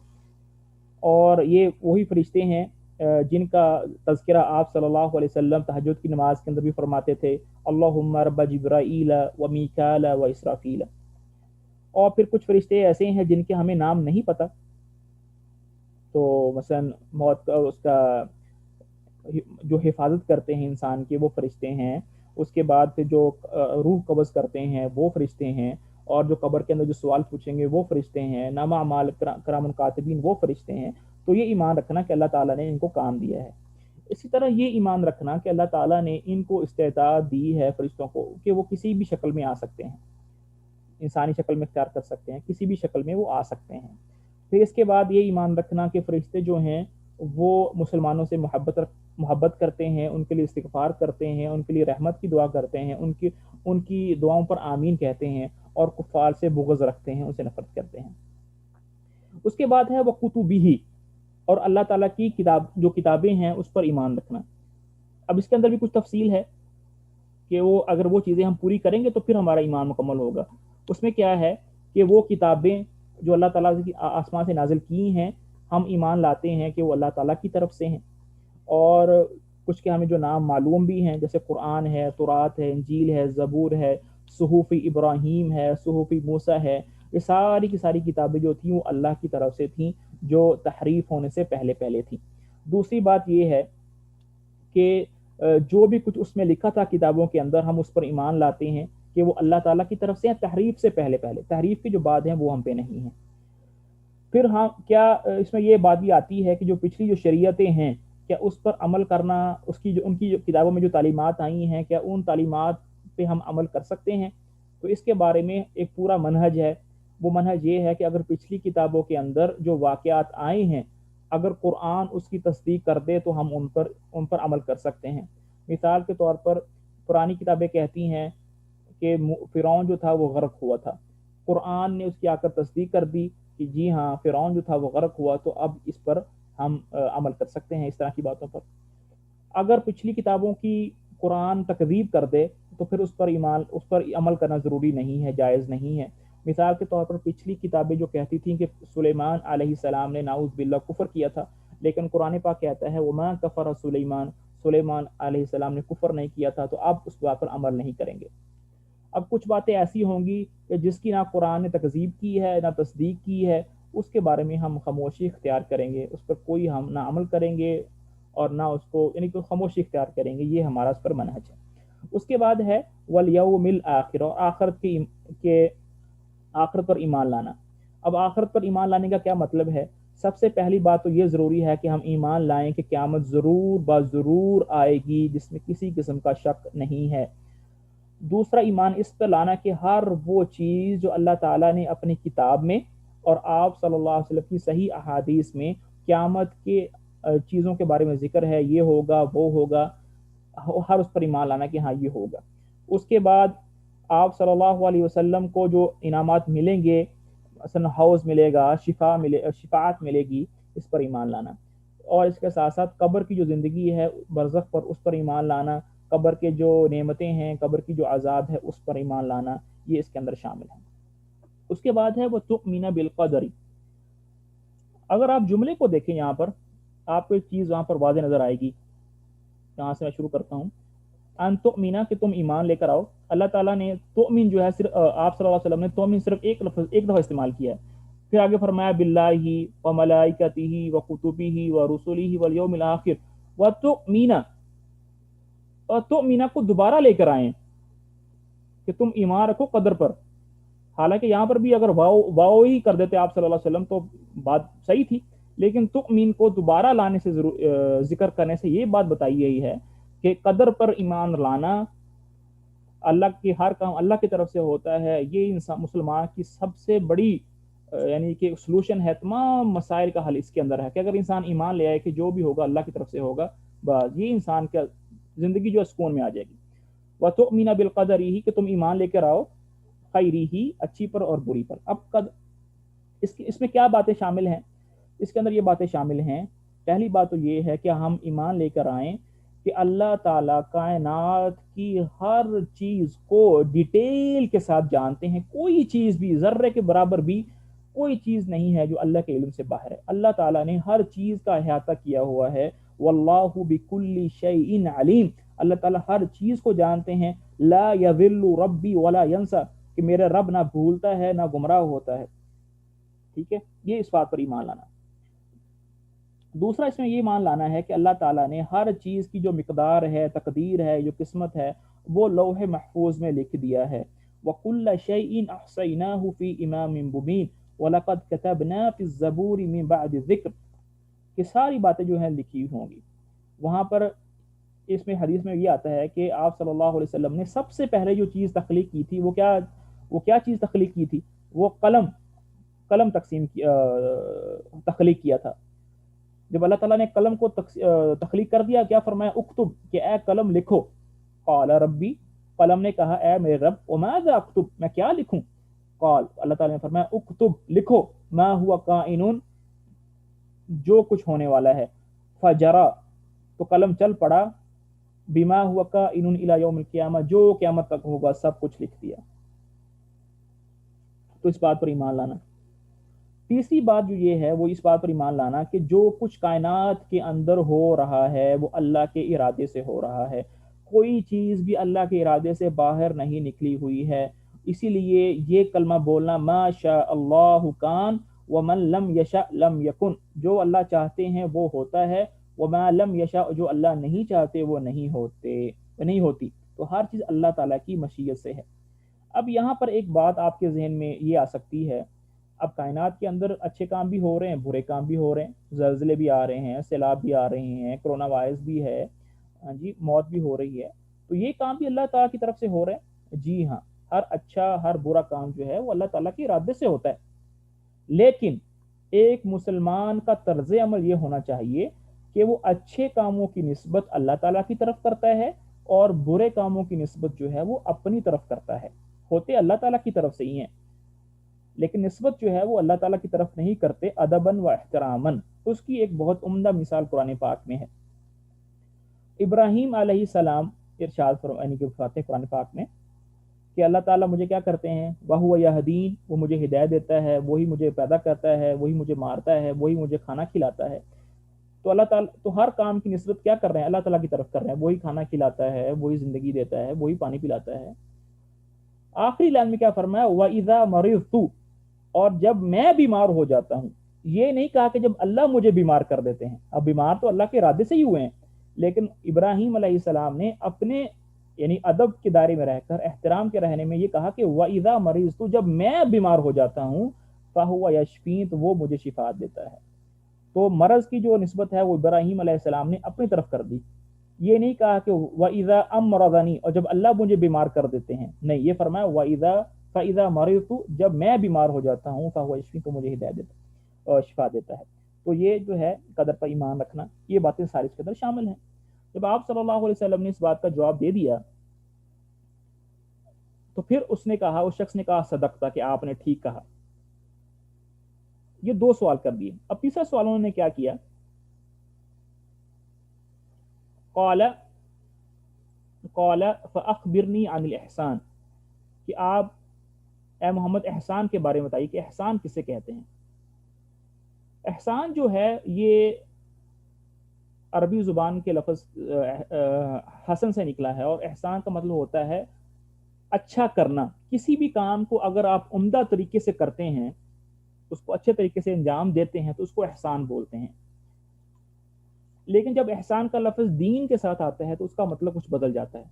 اور یہ وہی فرشتے ہیں جن کا تذکرہ آپ صلی اللہ علیہ وسلم تہجد کی نماز کے اندر بھی فرماتے تھے، اللہم رب جبرائیل و میکائیل و اسرافیل۔ اور پھر کچھ فرشتے ایسے ہیں جن کے ہمیں نام نہیں پتہ، تو مثلا موت کا اس کا جو حفاظت کرتے ہیں انسان کے وہ فرشتے ہیں، اس کے بعد پھر جو روح قبض کرتے ہیں وہ فرشتے ہیں، اور جو قبر کے اندر جو سوال پوچھیں گے وہ فرشتے ہیں، نامہ اعمال کرام کاتبین وہ فرشتے ہیں۔ تو یہ ایمان رکھنا کہ اللہ تعالیٰ نے ان کو کام دیا ہے۔ اسی طرح یہ ایمان رکھنا کہ اللہ تعالیٰ نے ان کو استعداد دی ہے فرشتوں کو کہ وہ کسی بھی شکل میں آ سکتے ہیں، انسانی شکل میں اختیار کر سکتے ہیں، کسی بھی شکل میں وہ آ سکتے ہیں۔ پھر اس کے بعد یہ ایمان رکھنا کہ فرشتے جو ہیں وہ مسلمانوں سے محبت کرتے ہیں، ان کے لیے استغفار کرتے ہیں، ان کے لیے رحمت کی دعا کرتے ہیں، ان کی دعاؤں پر آمین کہتے ہیں، اور کفار سے بغض رکھتے ہیں، ان سے نفرت کرتے ہیں۔ اس کے بعد ہے وہ کتبہ، اور اللہ تعالیٰ کی جو کتابیں ہیں اس پر ایمان رکھنا۔ اب اس کے اندر بھی کچھ تفصیل ہے کہ وہ اگر وہ چیزیں ہم پوری کریں گے تو پھر ہمارا ایمان مکمل ہوگا۔ اس میں کیا ہے کہ وہ کتابیں جو اللہ تعالیٰ کی آسمان سے نازل کی ہیں، ہم ایمان لاتے ہیں کہ وہ اللہ تعالیٰ کی طرف سے ہیں، اور کچھ کے ہمیں جو نام معلوم بھی ہیں، جیسے قرآن ہے، تورات ہے، انجیل ہے، زبور ہے، صحف ابراہیم ہے، صحف موسیٰ ہے۔ یہ ساری کی ساری کتابیں جو تھیں وہ اللہ کی طرف سے تھیں، جو تحریف ہونے سے پہلے تھیں۔ دوسری بات یہ ہے کہ جو بھی کچھ اس میں لکھا تھا کتابوں کے اندر، ہم اس پر ایمان لاتے ہیں کہ وہ اللہ تعالیٰ کی طرف سے ہیں، تحریف سے پہلے تحریف کی جو بات ہیں وہ ہم پہ نہیں ہیں۔ پھر ہاں کیا اس میں یہ بات بھی آتی ہے کہ جو پچھلی جو شریعتیں ہیں، کیا اس پر عمل کرنا، ان کی جو کتابوں میں جو تعلیمات آئی ہیں، کیا ان تعلیمات پہ ہم عمل کر سکتے ہیں؟ تو اس کے بارے میں ایک پورا منہج ہے۔ وہ منہج یہ ہے کہ اگر پچھلی کتابوں کے اندر جو واقعات آئے ہیں، اگر قرآن اس کی تصدیق کر دے تو ہم ان پر عمل کر سکتے ہیں۔ مثال کے طور پر پرانی کتابیں کہتی ہیں کہ فرعون جو تھا وہ غرق ہوا تھا، قرآن نے اس کی آ کر تصدیق کر دی کہ جی ہاں فرعون جو تھا وہ غرق ہوا، تو اب اس پر ہم عمل کر سکتے ہیں۔ اس طرح کی باتوں پر اگر پچھلی کتابوں کی قرآن تکذیب کر دے تو پھر اس پر عمل کرنا ضروری نہیں ہے، جائز نہیں ہے۔ مثال کے طور پر پچھلی کتابیں جو کہتی تھیں کہ سلیمان علیہ السلام نے نعوذ باللہ کفر کیا تھا، لیکن قرآن پاک کہتا ہے وما کفر سلیمان علیہ السلام نے کفر نہیں کیا تھا، تو اب اس بات پر عمل نہیں کریں گے۔ اب کچھ باتیں ایسی ہوں گی کہ جس کی نہ قرآن نے تکذیب کی ہے نہ تصدیق کی ہے، اس کے بارے میں ہم خاموشی اختیار کریں گے، اس پر کوئی ہم نہ عمل کریں گے اور نہ اس کو یعنی کہ خاموشی اختیار کریں گے۔ یہ ہمارا اس پر منہج ہے۔ اس کے بعد ہے والیوم الآخر، اور آخرت پر ایمان لانا۔ اب آخرت پر ایمان لانے کا کیا مطلب ہے؟ سب سے پہلی بات تو یہ ضروری ہے کہ ہم ایمان لائیں کہ قیامت ضرور آئے گی، جس میں کسی قسم کا شک نہیں ہے۔ دوسرا ایمان اس پر لانا کہ ہر وہ چیز جو اللہ تعالیٰ نے اپنی کتاب میں اور آپ صلی اللہ علیہ وسلم کی صحیح احادیث میں قیامت کے چیزوں کے بارے میں ذکر ہے، یہ ہوگا وہ ہوگا، ہر اس پر ایمان لانا کہ ہاں یہ ہوگا۔ اس کے بعد آپ صلی اللہ علیہ وسلم کو جو انعامات ملیں گے، مثلا حوض ملے گا، شفاعت ملے گی، اس پر ایمان لانا۔ اور اس کے ساتھ ساتھ قبر کی جو زندگی ہے برزخ پر، اس پر ایمان لانا، قبر کے جو نعمتیں ہیں، قبر کی جو عذاب ہے اس پر ایمان لانا، یہ اس کے اندر شامل ہے۔ اس کے بعد ہے وہ تؤمن بالقدر۔ اگر آپ جملے کو دیکھیں یہاں پر آپ کو ایک چیز وہاں پر واضح نظر آئے گی. یہاں سے میں شروع کرتا ہوں. ان تؤمنا کہ تم ایمان لے کر آؤ. اللہ تعالیٰ نے تؤمن جو ہے صرف آپ صلی اللہ علیہ وسلم نے تؤمن صرف ایک دفعہ استعمال کیا ہے. پھر آگے فرمایا باللہ و ملائکتہ و کتبہ و رسلہ والیوم الآخر و تؤمنا، اور تؤمنا کو دوبارہ لے کر آئیں کہ تم ایمان رکھو قدر پر. حالانکہ یہاں پر بھی اگر واو ہی کر دیتے آپ صلی اللہ علیہ وسلم تو بات صحیح تھی، لیکن تؤمن کو دوبارہ لانے سے ذکر کرنے سے یہ بات بتائی گئی ہے کہ قدر پر ایمان لانا، اللہ کی ہر کام اللہ کی طرف سے ہوتا ہے. یہ انسان مسلمان کی سب سے بڑی یعنی کہ سلوشن ہے، تمام مسائل کا حل اس کے اندر ہے کہ اگر انسان ایمان لے آئے کہ جو بھی ہوگا اللہ کی طرف سے ہوگا، بس یہ انسان کا زندگی جو سکون میں آ جائے گی. وَتُؤْمِنَ بِالْقَدَرِ کہ تم ایمان لے کر آؤ خیری، اچھی پر اور بری پر. اب اس میں کیا باتیں شامل ہیں؟ اس کے اندر یہ باتیں شامل ہیں. پہلی بات تو یہ ہے کہ ہم ایمان لے کر آئیں کہ اللہ تعالیٰ کائنات کی ہر چیز کو ڈیٹیل کے ساتھ جانتے ہیں. کوئی چیز بھی ذرے کے برابر بھی کوئی چیز نہیں ہے جو اللہ کے علم سے باہر ہے. اللہ تعالیٰ نے ہر چیز کا احاطہ کیا ہوا ہے. واللہ بکل شیء علیم، اللہ تعالیٰ ہر چیز کو جانتے ہیں. لا یضل ربی ولا ینسا، کہ میرا رب نہ بھولتا ہے نہ گمراہ ہوتا ہے. ٹھیک ہے، یہ اس بات پر ایمان لانا. دوسرا اس میں یہ مان لانا ہے کہ اللہ تعالیٰ نے ہر چیز کی جو مقدار ہے، تقدیر ہے، جو قسمت ہے، وہ لوح محفوظ میں لکھ دیا ہے. وَكُلَّ شَيْءٍ أَحْصَيْنَاهُ فِي إِمَامٍ مُبِينٍ وَلَقَدْ كَتَبْنَا فِي الزَّبُورِ مِن بَعْدِ الذِّكْرِ، کہ ساری باتیں جو ہیں لکھی ہوں گی. وہاں پر اس میں حدیث میں یہ آتا ہے کہ آپ صلی اللہ علیہ وسلم نے سب سے پہلے جو چیز تخلیق کی تھی وہ کیا چیز تخلیق کی تھی؟ وہ قلم تخلیق کیا تھا. جب اللہ تعالیٰ نے قلم کو تخلیق کر دیا، کیا فرمایا؟ اکتب، کہ اے قلم لکھو. قال ربی، قلم نے کہا اے میرے رب. وماذا اکتب، میں کیا لکھوں؟ قال، اللہ تعالیٰ نے فرمایا اکتب، لکھو. ما ہوا کائن، جو کچھ ہونے والا ہے. فجرا، تو قلم چل پڑا. بما ہوا کائن الی یوم القیامہ، جو قیامت تک ہوگا سب کچھ لکھ دیا. تو اس بات پر ایمان لانا. تیسری بات جو یہ ہے وہ اس بات پر ایمان لانا کہ جو کچھ کائنات کے اندر ہو رہا ہے وہ اللہ کے ارادے سے ہو رہا ہے. کوئی چیز بھی اللہ کے ارادے سے باہر نہیں نکلی ہوئی ہے. اسی لیے یہ کلمہ بولنا ما شاء اللہ کان ومن لم یشاء لم یکن، جو اللہ چاہتے ہیں وہ ہوتا ہے، وما لم یشاء، جو اللہ نہیں چاہتے وہ نہیں ہوتی. تو ہر چیز اللہ تعالیٰ کی مشیت سے ہے. اب یہاں پر ایک بات آپ کے ذہن میں یہ آ سکتی ہے، اب کائنات کے اندر اچھے کام بھی ہو رہے ہیں، برے کام بھی ہو رہے ہیں، زلزلے بھی آ رہے ہیں، سیلاب بھی آ رہے ہیں، کرونا وائرس بھی ہے، جی موت بھی ہو رہی ہے. تو یہ کام بھی اللہ تعالیٰ کی طرف سے ہو رہے ہیں. جی ہاں، ہر اچھا ہر برا کام جو ہے وہ اللہ تعالیٰ کے ارادے سے ہوتا ہے. لیکن ایک مسلمان کا طرز عمل یہ ہونا چاہیے کہ وہ اچھے کاموں کی نسبت اللہ تعالیٰ کی طرف کرتا ہے اور برے کاموں کی نسبت جو ہے وہ اپنی طرف کرتا ہے. ہوتے اللہ تعالیٰ کی طرف سے ہی ہیں، لیکن نسبت جو ہے وہ اللہ تعالیٰ کی طرف نہیں کرتے، ادباً و احتراماً. اس کی ایک بہت عمدہ مثال قرآن پاک میں ہے. ابراہیم علیہ السلام ارشاد فرمانے کے فرماتے ہیں قرآن پاک میں کہ اللہ تعالیٰ مجھے کیا کرتے ہیں؟ وَهُوَ يَهْدِينِ، وہ مجھے ہدایت دیتا ہے، وہی مجھے پیدا کرتا ہے، وہی مجھے مارتا ہے، وہی مجھے کھانا کھلاتا ہے. تو اللہ تعالیٰ تو ہر کام کی نسبت کیا کر رہے ہیں؟ اللہ تعالیٰ کی طرف کر رہے ہیں. وہی کھانا کھلاتا ہے، وہی زندگی دیتا ہے، وہی پانی پلاتا ہے. آخری لائن میں کیا فرمایا؟ وَإِذَا مَرِضْتُ، اور جب میں بیمار ہو جاتا ہوں. یہ نہیں کہا کہ جب اللہ مجھے بیمار کر دیتے ہیں. اب بیمار تو اللہ کے ارادے سے ہی ہوئے ہیں، لیکن ابراہیم علیہ السلام نے اپنے یعنی ادب کے دائرے میں رہ کر، احترام کے رہنے میں یہ کہا کہ وَإِذَا مَرِضْتُ، جب میں بیمار ہو جاتا ہوں، فَهُوَ يَشْفِينِ، تو وہ مجھے شفا دیتا ہے. تو مرض کی جو نسبت ہے وہ ابراہیم علیہ السلام نے اپنی طرف کر دی. یہ نہیں کہا کہ وَإِذَا أَمْرَضَنِي، اور جب اللہ مجھے بیمار کر دیتے ہیں. نہیں، یہ فرمایا فَإِذَا مَرِضْتُ، جب میں بیمار ہو جاتا ہوں، فَهُوَ يَشْفِينِ، تو مجھے ہدایت دیتا ہے اور شفا دیتا ہے. تو یہ جو ہے قدر پر ایمان رکھنا، یہ باتیں ساری اس کے اندر شامل ہیں. جب آپ صلی اللہ علیہ وسلم نے اس بات کا جواب دے دیا تو پھر اس نے کہا، اس شخص نے کہا صدقتا، کہ آپ نے ٹھیک کہا. یہ دو سوال کر دیے. اب تیسرا سوال انہوں نے کیا کیا؟ قال فاخبرنی عن الاحسان، کہ آپ اے محمد احسان کے بارے میں بتائیے کہ احسان کسے کہتے ہیں. احسان جو ہے یہ عربی زبان کے لفظ حسن سے نکلا ہے، اور احسان کا مطلب ہوتا ہے اچھا کرنا. کسی بھی کام کو اگر آپ عمدہ طریقے سے کرتے ہیں، اس کو اچھے طریقے سے انجام دیتے ہیں، تو اس کو احسان بولتے ہیں. لیکن جب احسان کا لفظ دین کے ساتھ آتا ہے تو اس کا مطلب کچھ بدل جاتا ہے.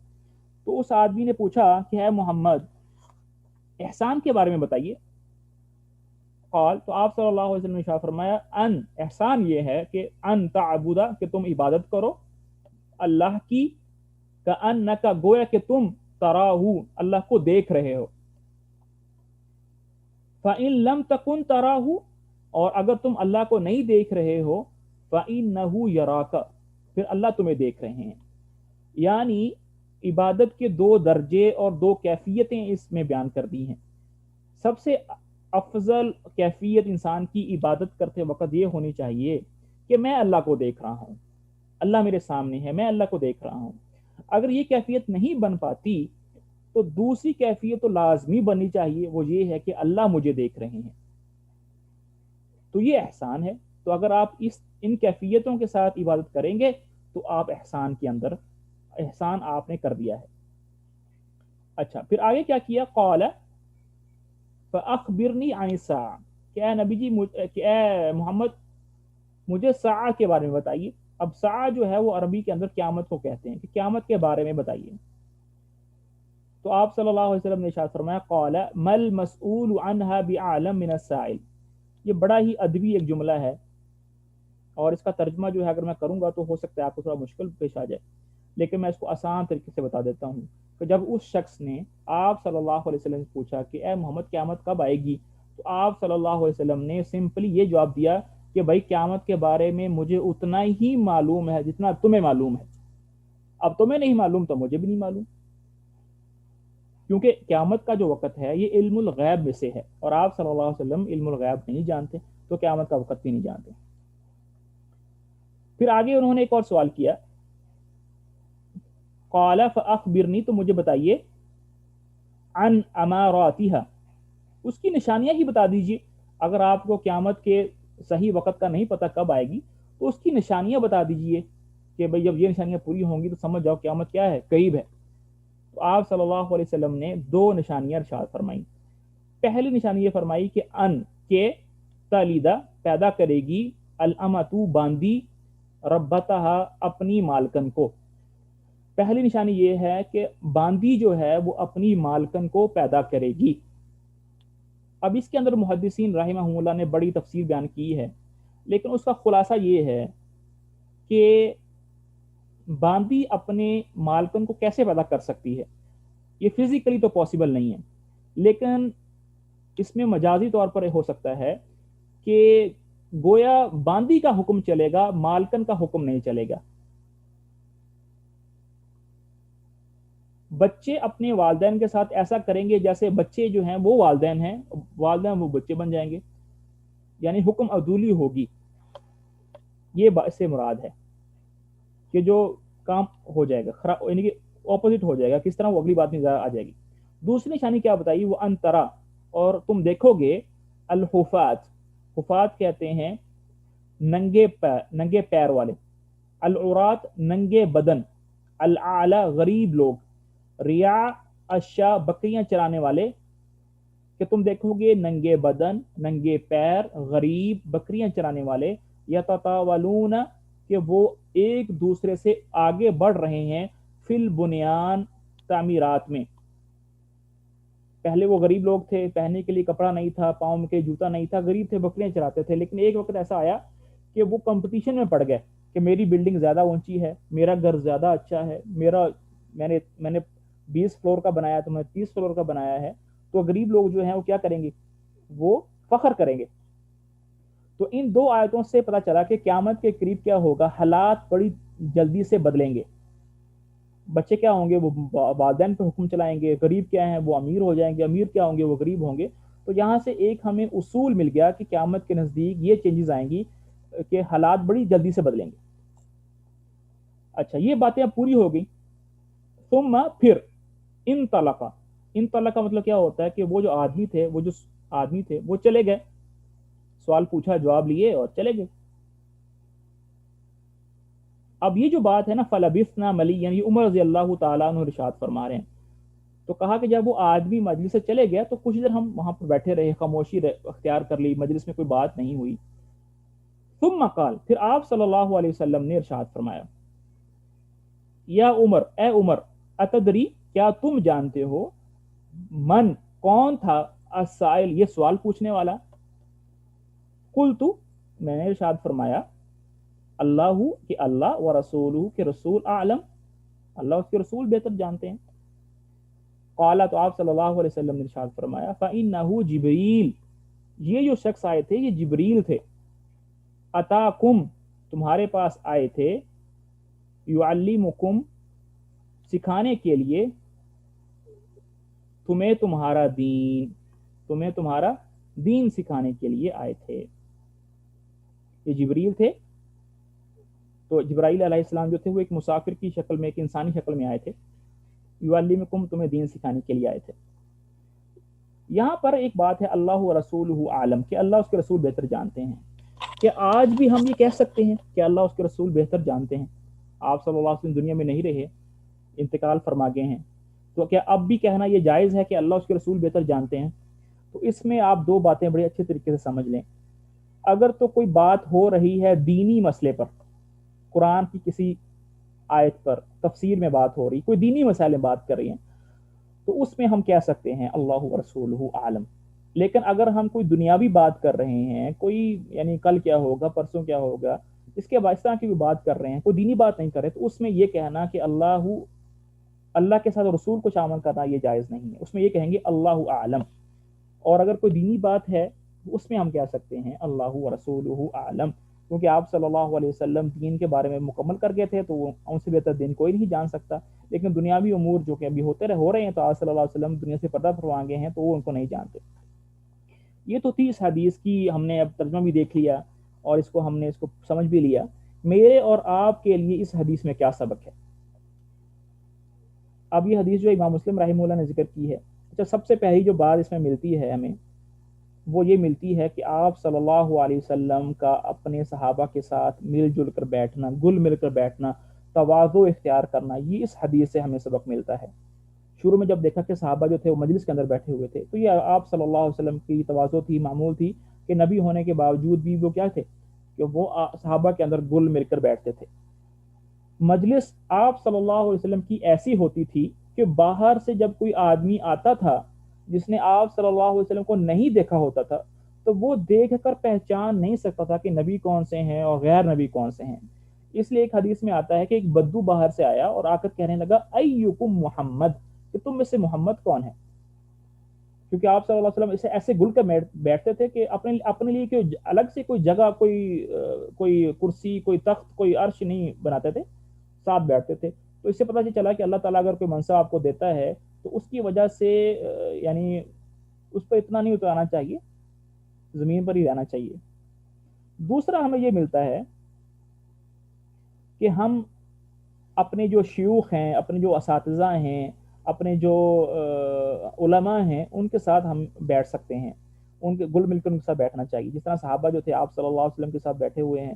تو اس آدمی نے پوچھا کہ اے محمد، احسان کے بارے میں بتائیے. قال، تو آپ صلی اللہ علیہ وسلم نے ارشاد فرمایا، ان، احسان یہ ہے کہ ان تعبد، کہ تم عبادت کرو اللہ کی، کأنک، گویا کہ تم تراہ، اللہ کو دیکھ رہے ہو. فإن لم تکن تراہ، اور اگر تم اللہ کو نہیں دیکھ رہے ہو، فإنہ یراک، پھر اللہ تمہیں دیکھ رہے ہیں. یعنی عبادت کے دو درجے اور دو کیفیتیں اس میں بیان کر دی ہیں. سب سے افضل کیفیت انسان کی عبادت کرتے وقت یہ ہونی چاہیے کہ میں اللہ کو دیکھ رہا ہوں، اللہ میرے سامنے ہے، میں اللہ کو دیکھ رہا ہوں. اگر یہ کیفیت نہیں بن پاتی تو دوسری کیفیت تو لازمی بننی چاہیے، وہ یہ ہے کہ اللہ مجھے دیکھ رہے ہیں. تو یہ احسان ہے. تو اگر آپ ان کیفیتوں کے ساتھ عبادت کریں گے تو آپ احسان کے اندر، احسان آپ نے کر دیا ہے. اچھا، پھر آگے کیا کیا؟ قال فاخبرنی عن الساعہ، کہ اے نبی جی، کہ اے محمد مجھے ساعہ کے بارے میں بتائیے. اب ساعہ جو ہے وہ عربی کے اندر قیامت کو کہتے ہیں، کہ قیامت کے بارے میں بتائیے. تو آپ صلی اللہ علیہ وسلم نے ارشاد فرمایا، قال مل مسئول عنہا بعالم من السائل. یہ بڑا ہی ادبی ایک جملہ ہے، اور اس کا ترجمہ جو ہے اگر میں کروں گا تو ہو سکتا ہے آپ کو تھوڑا مشکل پیش آ جائے، لیکن میں اس کو آسان طریقے سے بتا دیتا ہوں. کہ جب اس شخص نے آپ صلی اللہ علیہ وسلم سے پوچھا کہ اے محمد قیامت کب آئے گی، تو آپ صلی اللہ علیہ وسلم نے سمپلی یہ جواب دیا کہ بھائی قیامت کے بارے میں مجھے اتنا ہی معلوم ہے جتنا تمہیں معلوم ہے. اب تمہیں نہیں معلوم تو مجھے بھی نہیں معلوم، کیونکہ قیامت کا جو وقت ہے یہ علم الغیب میں سے ہے، اور آپ صلی اللہ علیہ وسلم علم الغیب نہیں جانتے، تو قیامت کا وقت بھی نہیں جانتے. پھر آگے انہوں نے ایک اور سوال کیا، قال فاخبرنی، تو مجھے بتائیے، عن اماراتها، اس کی نشانیاں ہی بتا دیجیے. اگر آپ کو قیامت کے صحیح وقت کا نہیں پتہ کب آئے گی تو اس کی نشانیاں بتا دیجیے کہ بھئی جب یہ نشانیاں پوری ہوں گی تو سمجھ جاؤ قیامت کیا ہے، قریب ہے. تو آپ صلی اللہ علیہ وسلم نے دو نشانیاں ارشاد فرمائی. پہلی نشانی یہ فرمائی کہ ان، کے تلیدہ، پیدا کرے گی، الامتو، باندی، ربتہا، اپنی مالکن کو. پہلی نشانی یہ ہے کہ باندی جو ہے وہ اپنی مالکن کو پیدا کرے گی. اب اس کے اندر محدثین رحمہ اللہ نے بڑی تفصیل بیان کی ہے، لیکن اس کا خلاصہ یہ ہے کہ باندی اپنے مالکن کو کیسے پیدا کر سکتی ہے. یہ فزیکلی تو پاسبل نہیں ہے، لیکن اس میں مجازی طور پر ہو سکتا ہے کہ گویا باندی کا حکم چلے گا، مالکن کا حکم نہیں چلے گا. بچے اپنے والدین کے ساتھ ایسا کریں گے جیسے بچے جو ہیں وہ والدین ہیں، والدین وہ بچے بن جائیں گے، یعنی حکم عدولی ہوگی. یہ اس سے مراد ہے کہ جو کام ہو جائے گا یعنی کہ اپوزٹ ہو جائے گا. کس طرح وہ اگلی بات میں آ جائے گی. دوسری نشانی کیا بتائی؟ وہ انترا، اور تم دیکھو گے، الحفات، حفات کہتے ہیں ننگے پیر والے، العورات، ننگے بدن، العالی، غریب لوگ، رعاء الشاء، بکریاں چرانے والے، کہ تم دیکھو گے ننگے بدن، ننگے پیر، غریب، بکریاں چرانے والے، یتطاولون، کہ وہ ایک دوسرے سے آگے بڑھ رہے ہیں، فی البنیان، تعمیرات میں. پہلے وہ غریب لوگ تھے، پہننے کے لیے کپڑا نہیں تھا، پاؤں میں کے جوتا نہیں تھا، غریب تھے، بکریاں چراتے تھے. لیکن ایک وقت ایسا آیا کہ وہ کمپٹیشن میں پڑ گئے کہ میری بلڈنگ زیادہ اونچی ہے، میرا گھر زیادہ اچھا ہے، میں نے 20 فلور کا بنایا تو میں 30 فلور کا بنایا ہے. تو غریب لوگ جو ہیں وہ کیا کریں گے؟ وہ فخر کریں گے. تو ان دو آیتوں سے پتہ چلا کہ قیامت کے قریب کیا ہوگا، حالات بڑی جلدی سے بدلیں گے. بچے کیا ہوں گے؟ وہ والدین پہ حکم چلائیں گے. غریب کیا ہیں؟ وہ امیر ہو جائیں گے. امیر کیا ہوں گے؟ وہ غریب ہوں گے. تو یہاں سے ایک ہمیں اصول مل گیا کہ قیامت کے نزدیک یہ چینجز آئیں گی کہ حالات بڑی جلدی سے بدلیں گے. اچھا، یہ باتیں اب پوری ہو گئی. ثم، پھر، انطلق کا مطلب کیا ہوتا ہے کہ وہ جو آدمی تھے وہ چلے گئے. سوال پوچھا، جواب لیے اور چلے گئے. اب یہ جو بات ہے نا فلبثنا ملیا، یہ عمر رضی اللہ تعالیٰ عنہ ارشاد فرما رہے ہیں، تو کہا کہ جب وہ آدمی مجلس سے چلے گیا تو کچھ دیر ہم وہاں پر بیٹھے رہے، خاموشی اختیار کر لی، مجلس میں کوئی بات نہیں ہوئی. ثم قال، پھر آپ صلی اللہ علیہ وسلم نے ارشاد فرمایا، یا عمر، اے عمر، اتدری، کیا تم جانتے ہو، من، کون تھا، السائل، یہ سوال پوچھنے والا. قلت، میں نے ارشاد فرمایا، اللہ، کہ اللہ، و رسولہ، کہ رسول، اعلم، اللہ اس کے رسول بہتر جانتے ہیں. قال، تو آپ صلی اللہ علیہ وسلم نے ارشاد فرمایا، فإنہ جبریل، یہ جو شخص آئے تھے یہ جبریل تھے، اتاکم، تمہارے پاس آئے تھے، یعلمکم، سکھانے کے لیے، تمہیں تمہارا دین، تمہیں تمہارا دین سکھانے کے لیے آئے تھے. یہ جبریل تھے. تو جبرائیل علیہ السلام جو تھے وہ ایک مسافر کی شکل میں، ایک انسانی شکل میں آئے تھے. یعلمکم، تمہیں دین سکھانے کے لیے آئے تھے. یہاں پر ایک بات ہے، اللہ و رسولہ اعلم، کہ اللہ اس کے رسول بہتر جانتے ہیں. کہ آج بھی ہم یہ کہہ سکتے ہیں کہ اللہ اس کے رسول بہتر جانتے ہیں؟ آپ صلی اللہ علیہ وسلم دنیا میں نہیں رہے، انتقال فرما گئے ہیں، تو کیا اب بھی کہنا یہ جائز ہے کہ اللہ اس کے رسول بہتر جانتے ہیں؟ تو اس میں آپ دو باتیں بڑے اچھے طریقے سے سمجھ لیں. اگر تو کوئی بات ہو رہی ہے دینی مسئلے پر، قرآن کی کسی آیت پر تفسیر میں بات ہو رہی، کوئی دینی مسائل میں بات کر رہی ہیں، تو اس میں ہم کہہ سکتے ہیں اللہ و رسولہ اعلم. لیکن اگر ہم کوئی دنیاوی بات کر رہے ہیں، کوئی یعنی کل کیا ہوگا، پرسوں کیا ہوگا، اس کے بعد اس طرح کی بھی بات کر رہے ہیں، کوئی دینی بات نہیں کر رہے، تو اس میں یہ کہنا کہ اللہ کے ساتھ رسول کو شامل کرنا یہ جائز نہیں ہے. اس میں یہ کہیں گے اللہ اعلم. اور اگر کوئی دینی بات ہے اس میں ہم کہہ سکتے ہیں اللہ و رسولہ اعلم، کیونکہ آپ صلی اللہ علیہ وسلم دین کے بارے میں مکمل کر گئے تھے، تو ان سے بہتر دین کوئی نہیں جان سکتا. لیکن دنیاوی امور جو کہ ابھی ہو رہے ہیں، تو آپ صلی اللہ علیہ وسلم دنیا سے پردہ فرما گئے ہیں، تو وہ ان کو نہیں جانتے. یہ تو تھی اس حدیث کی، ہم نے اب ترجمہ بھی دیکھ لیا اور اس کو سمجھ بھی لیا. میرے اور آپ کے لیے اس حدیث میں کیا سبق ہے؟ اب یہ حدیث جو امام مسلم رحمہ اللہ نے ذکر کی ہے، اچھا، سب سے پہلی جو بات اس میں ملتی ہے ہمیں، وہ یہ ملتی ہے کہ آپ صلی اللہ علیہ وسلم کا اپنے صحابہ کے ساتھ مل جل کر بیٹھنا، گل مل کر بیٹھنا، تواضع اختیار کرنا، یہ اس حدیث سے ہمیں سبق ملتا ہے. شروع میں جب دیکھا کہ صحابہ جو تھے وہ مجلس کے اندر بیٹھے ہوئے تھے، تو یہ آپ صلی اللہ علیہ وسلم کی تواضع تھی، معمول تھی کہ نبی ہونے کے باوجود بھی وہ کیا تھے کہ وہ صحابہ کے اندر گل مل کر بیٹھتے تھے. مجلس آپ صلی اللہ علیہ وسلم کی ایسی ہوتی تھی کہ باہر سے جب کوئی آدمی آتا تھا جس نے آپ صلی اللہ علیہ وسلم کو نہیں دیکھا ہوتا تھا، تو وہ دیکھ کر پہچان نہیں سکتا تھا کہ نبی کون سے ہیں اور غیر نبی کون سے ہیں. اس لیے ایک حدیث میں آتا ہے کہ ایک بدو باہر سے آیا اور آ کر کہنے لگا ایکم محمد، کہ تم میں سے محمد کون ہے؟ کیونکہ آپ صلی اللہ علیہ وسلم اسے ایسے گل کر بیٹھتے تھے کہ اپنے لیے کوئی الگ سے کوئی جگہ، کوئی کرسی، کوئی تخت، کوئی عرش نہیں بناتے تھے، ساتھ بیٹھتے تھے. تو اس سے پتہ چلا کہ اللہ تعالیٰ اگر کوئی منصب آپ کو دیتا ہے تو اس کی وجہ سے یعنی اس پر اتنا نہیں اترانا چاہیے، زمین پر ہی رہنا چاہیے. دوسرا ہمیں یہ ملتا ہے کہ ہم اپنے جو شیوخ ہیں، اپنے جو اساتذہ ہیں، اپنے جو علماء ہیں، ان کے ساتھ ہم بیٹھ سکتے ہیں، ان کے گل مل کر ان کے ساتھ بیٹھنا چاہیے. جس طرح صحابہ جو تھے آپ صلی اللہ علیہ وسلم کے ساتھ بیٹھے ہوئے ہیں،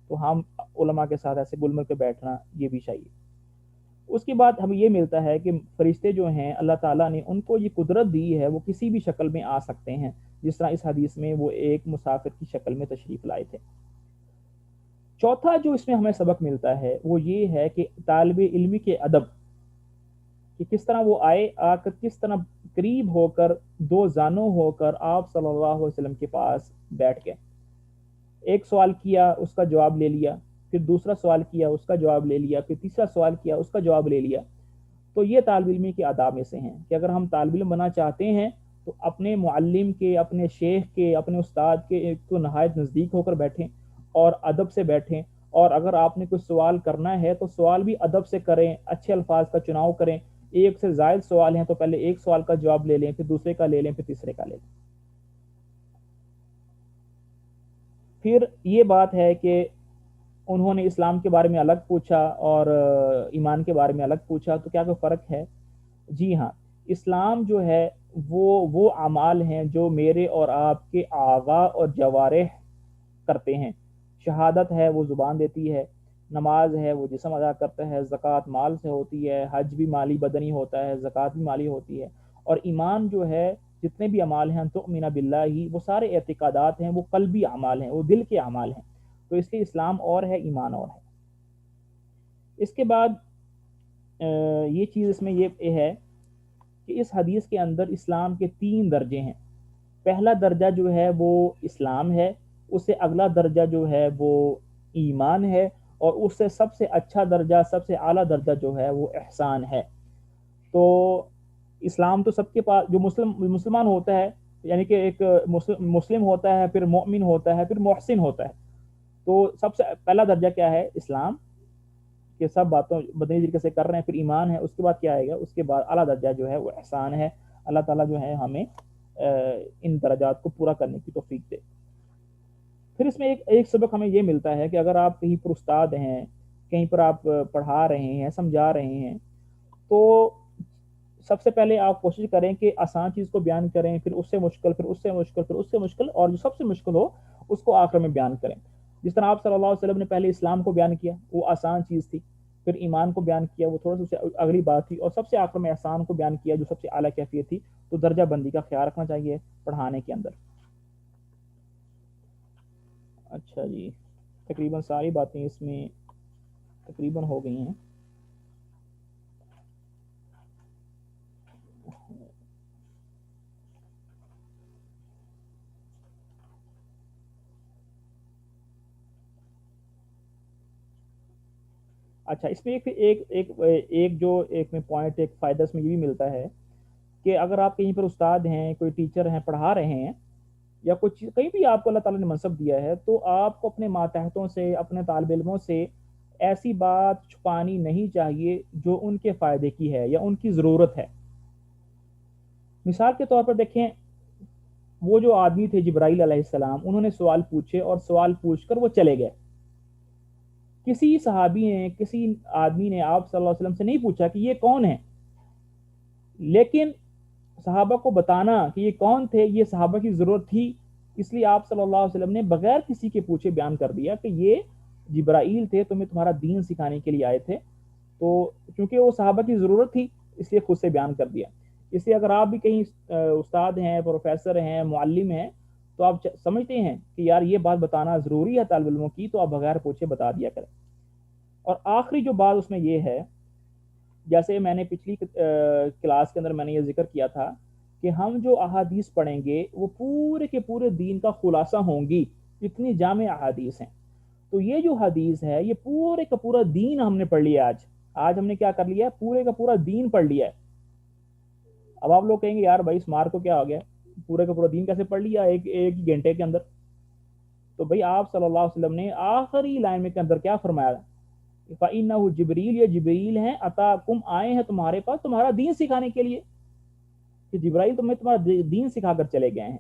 تو ہم علماء کے ساتھ ایسے گل مل کر بیٹھنا یہ بھی چاہیے. اس کے بعد ہمیں یہ ملتا ہے کہ فرشتے جو ہیں اللہ تعالیٰ نے ان کو یہ قدرت دی ہے، وہ کسی بھی شکل میں آ سکتے ہیں، جس طرح اس حدیث میں وہ ایک مسافر کی شکل میں تشریف لائے تھے. چوتھا جو اس میں ہمیں سبق ملتا ہے وہ یہ ہے کہ طالب علمی کے ادب، کہ کس طرح وہ آ کر کس طرح قریب ہو کر، دو زانوں ہو کر آپ صلی اللہ علیہ وسلم کے پاس بیٹھ گئے. ایک سوال کیا، اس کا جواب لے لیا، پھر دوسرا سوال کیا، اس کا جواب لے لیا، پھر تیسرا سوال کیا، اس کا جواب لے لیا. تو یہ طالب علمی کے آداب میں سے ہیں کہ اگر ہم طالب علم بننا چاہتے ہیں تو اپنے معلم کے، اپنے شیخ کے، اپنے استاد کے تو نہایت نزدیک ہو کر بیٹھیں اور ادب سے بیٹھیں. اور اگر آپ نے کوئی سوال کرنا ہے تو سوال بھی ادب سے کریں، اچھے الفاظ کا چناؤ کریں. ایک سے زائد سوال ہیں تو پہلے ایک سوال کا جواب لے لیں، پھر دوسرے کا لے لیں، پھر تیسرے کا لے لیں. پھر یہ بات ہے کہ انہوں نے اسلام کے بارے میں الگ پوچھا اور ایمان کے بارے میں الگ پوچھا، تو کیا کوئی فرق ہے؟ جی ہاں، اسلام جو ہے وہ اعمال ہیں جو میرے اور آپ کے اعضاء اور جوارح کرتے ہیں. شہادت ہے وہ زبان دیتی ہے، نماز ہے وہ جسم ادا کرتا ہے، زکوٰۃ مال سے ہوتی ہے، حج بھی مالی بدنی ہوتا ہے، زکوٰۃ بھی مالی ہوتی ہے، اور ایمان جو ہے جتنے بھی اعمال ہیں تؤمن باللہ وہ سارے اعتقادات ہیں، وہ قلبی اعمال ہیں، وہ دل کے اعمال ہیں. تو اس لیے اسلام اور ہے، ایمان اور ہے. اس کے بعد یہ چیز اس میں یہ ہے کہ اس حدیث کے اندر اسلام کے 3 درجے ہیں. پہلا درجہ جو ہے وہ اسلام ہے، اس سے اگلا درجہ جو ہے وہ ایمان ہے، اور اس سے سب سے اچھا درجہ، سب سے اعلیٰ درجہ جو ہے وہ احسان ہے. تو اسلام تو سب کے پاس، جو مسلمان ہوتا ہے، یعنی کہ ایک مسلم ہوتا ہے، پھر مومن ہوتا ہے، پھر محسن ہوتا ہے. تو سب سے پہلا درجہ کیا ہے؟ اسلام، کہ سب باتوں بدنی طریقے سے کر رہے ہیں. پھر ایمان ہے، اس کے بعد کیا آئے گا؟ اس کے بعد اعلیٰ درجہ جو ہے وہ احسان ہے. اللہ تعالیٰ جو ہے ہمیں ان درجات کو پورا کرنے کی توفیق دے. پھر اس میں ایک سبق ہمیں یہ ملتا ہے کہ اگر آپ کہیں پر استاد ہیں، کہیں پر آپ پڑھا رہے ہیں، سمجھا رہے ہیں، تو سب سے پہلے آپ کوشش کریں کہ آسان چیز کو بیان کریں، پھر اس سے مشکل، پھر اس سے مشکل، پھر اس سے مشکل، اور جو سب سے مشکل ہو اس کو آخر میں بیان کریں. جس طرح آپ صلی اللہ علیہ وسلم نے پہلے اسلام کو بیان کیا، وہ آسان چیز تھی. پھر ایمان کو بیان کیا، وہ تھوڑا سا اگلی بات تھی، اور سب سے آخر میں احسان کو بیان کیا، جو سب سے اعلیٰ کیفیت تھی. تو درجہ بندی کا خیال رکھنا چاہیے پڑھانے کے اندر. اچھا جی، تقریباً ساری باتیں اس میں تقریباً ہو گئی ہیں. اچھا، اس میں ایک میں پوائنٹ، ایک فائدہ اس میں یہ بھی ملتا ہے کہ اگر آپ کہیں پر استاد ہیں، کوئی ٹیچر ہیں، پڑھا رہے ہیں، یا کچھ کہیں بھی آپ کو اللہ تعالیٰ نے منصب دیا ہے، تو آپ کو اپنے ماتحتوں سے، اپنے طالب علموں سے ایسی بات چھپانی نہیں چاہیے جو ان کے فائدے کی ہے یا ان کی ضرورت ہے. مثال کے طور پر دیکھیں، وہ جو آدمی تھے جبرائیل علیہ السلام، انہوں نے سوال پوچھے اور سوال پوچھ کر وہ چلے گئے. کسی صحابی نے، کسی آدمی نے آپ صلی اللہ علیہ وسلم سے نہیں پوچھا کہ یہ کون ہے، لیکن صحابہ کو بتانا کہ یہ کون تھے یہ صحابہ کی ضرورت تھی. اس لیے آپ صلی اللہ علیہ وسلم نے بغیر کسی کے پوچھے بیان کر دیا کہ یہ جبرائیل تھے، تمہیں تمہارا دین سکھانے کے لیے آئے تھے. تو چونکہ وہ صحابہ کی ضرورت تھی اس لیے خود سے بیان کر دیا. اس لیے اگر آپ بھی کہیں استاد ہیں، پروفیسر ہیں، معلم ہیں، تو آپ سمجھتے ہیں کہ یار یہ بات بتانا ضروری ہے طالب علموں کی، تو آپ بغیر پوچھے بتا دیا کریں. اور آخری جو بات اس میں یہ ہے، جیسے میں نے پچھلی کلاس کے اندر میں نے یہ ذکر کیا تھا کہ ہم جو احادیث پڑھیں گے وہ پورے کے پورے دین کا خلاصہ ہوں گی. اتنی جامع احادیث ہیں. تو یہ جو حدیث ہے یہ پورے کا پورا دین ہم نے پڑھ لیا. آج ہم نے کیا کر لیا ہے؟ پورے کا پورا دین پڑھ لیا ہے. اب آپ لوگ کہیں گے یار بھائی اس مار کو کیا ہو گیا، پورے کا پورا دین کیسے پڑھ لیا ایک ہی گھنٹے کے اندر؟ تو بھائی آپ صلی اللہ علیہ وسلم نے آخری لائن میں کے اندر کیا فرمایا؟ فَإِنَّهُ جبریل، یہ جبریل ہیں، اتاکم، آئے ہیں تمہارے پاس تمہارا دین سکھانے کے لیے. کہ جبرائیل تمہیں تمہارا دین سکھا کر چلے گئے ہیں،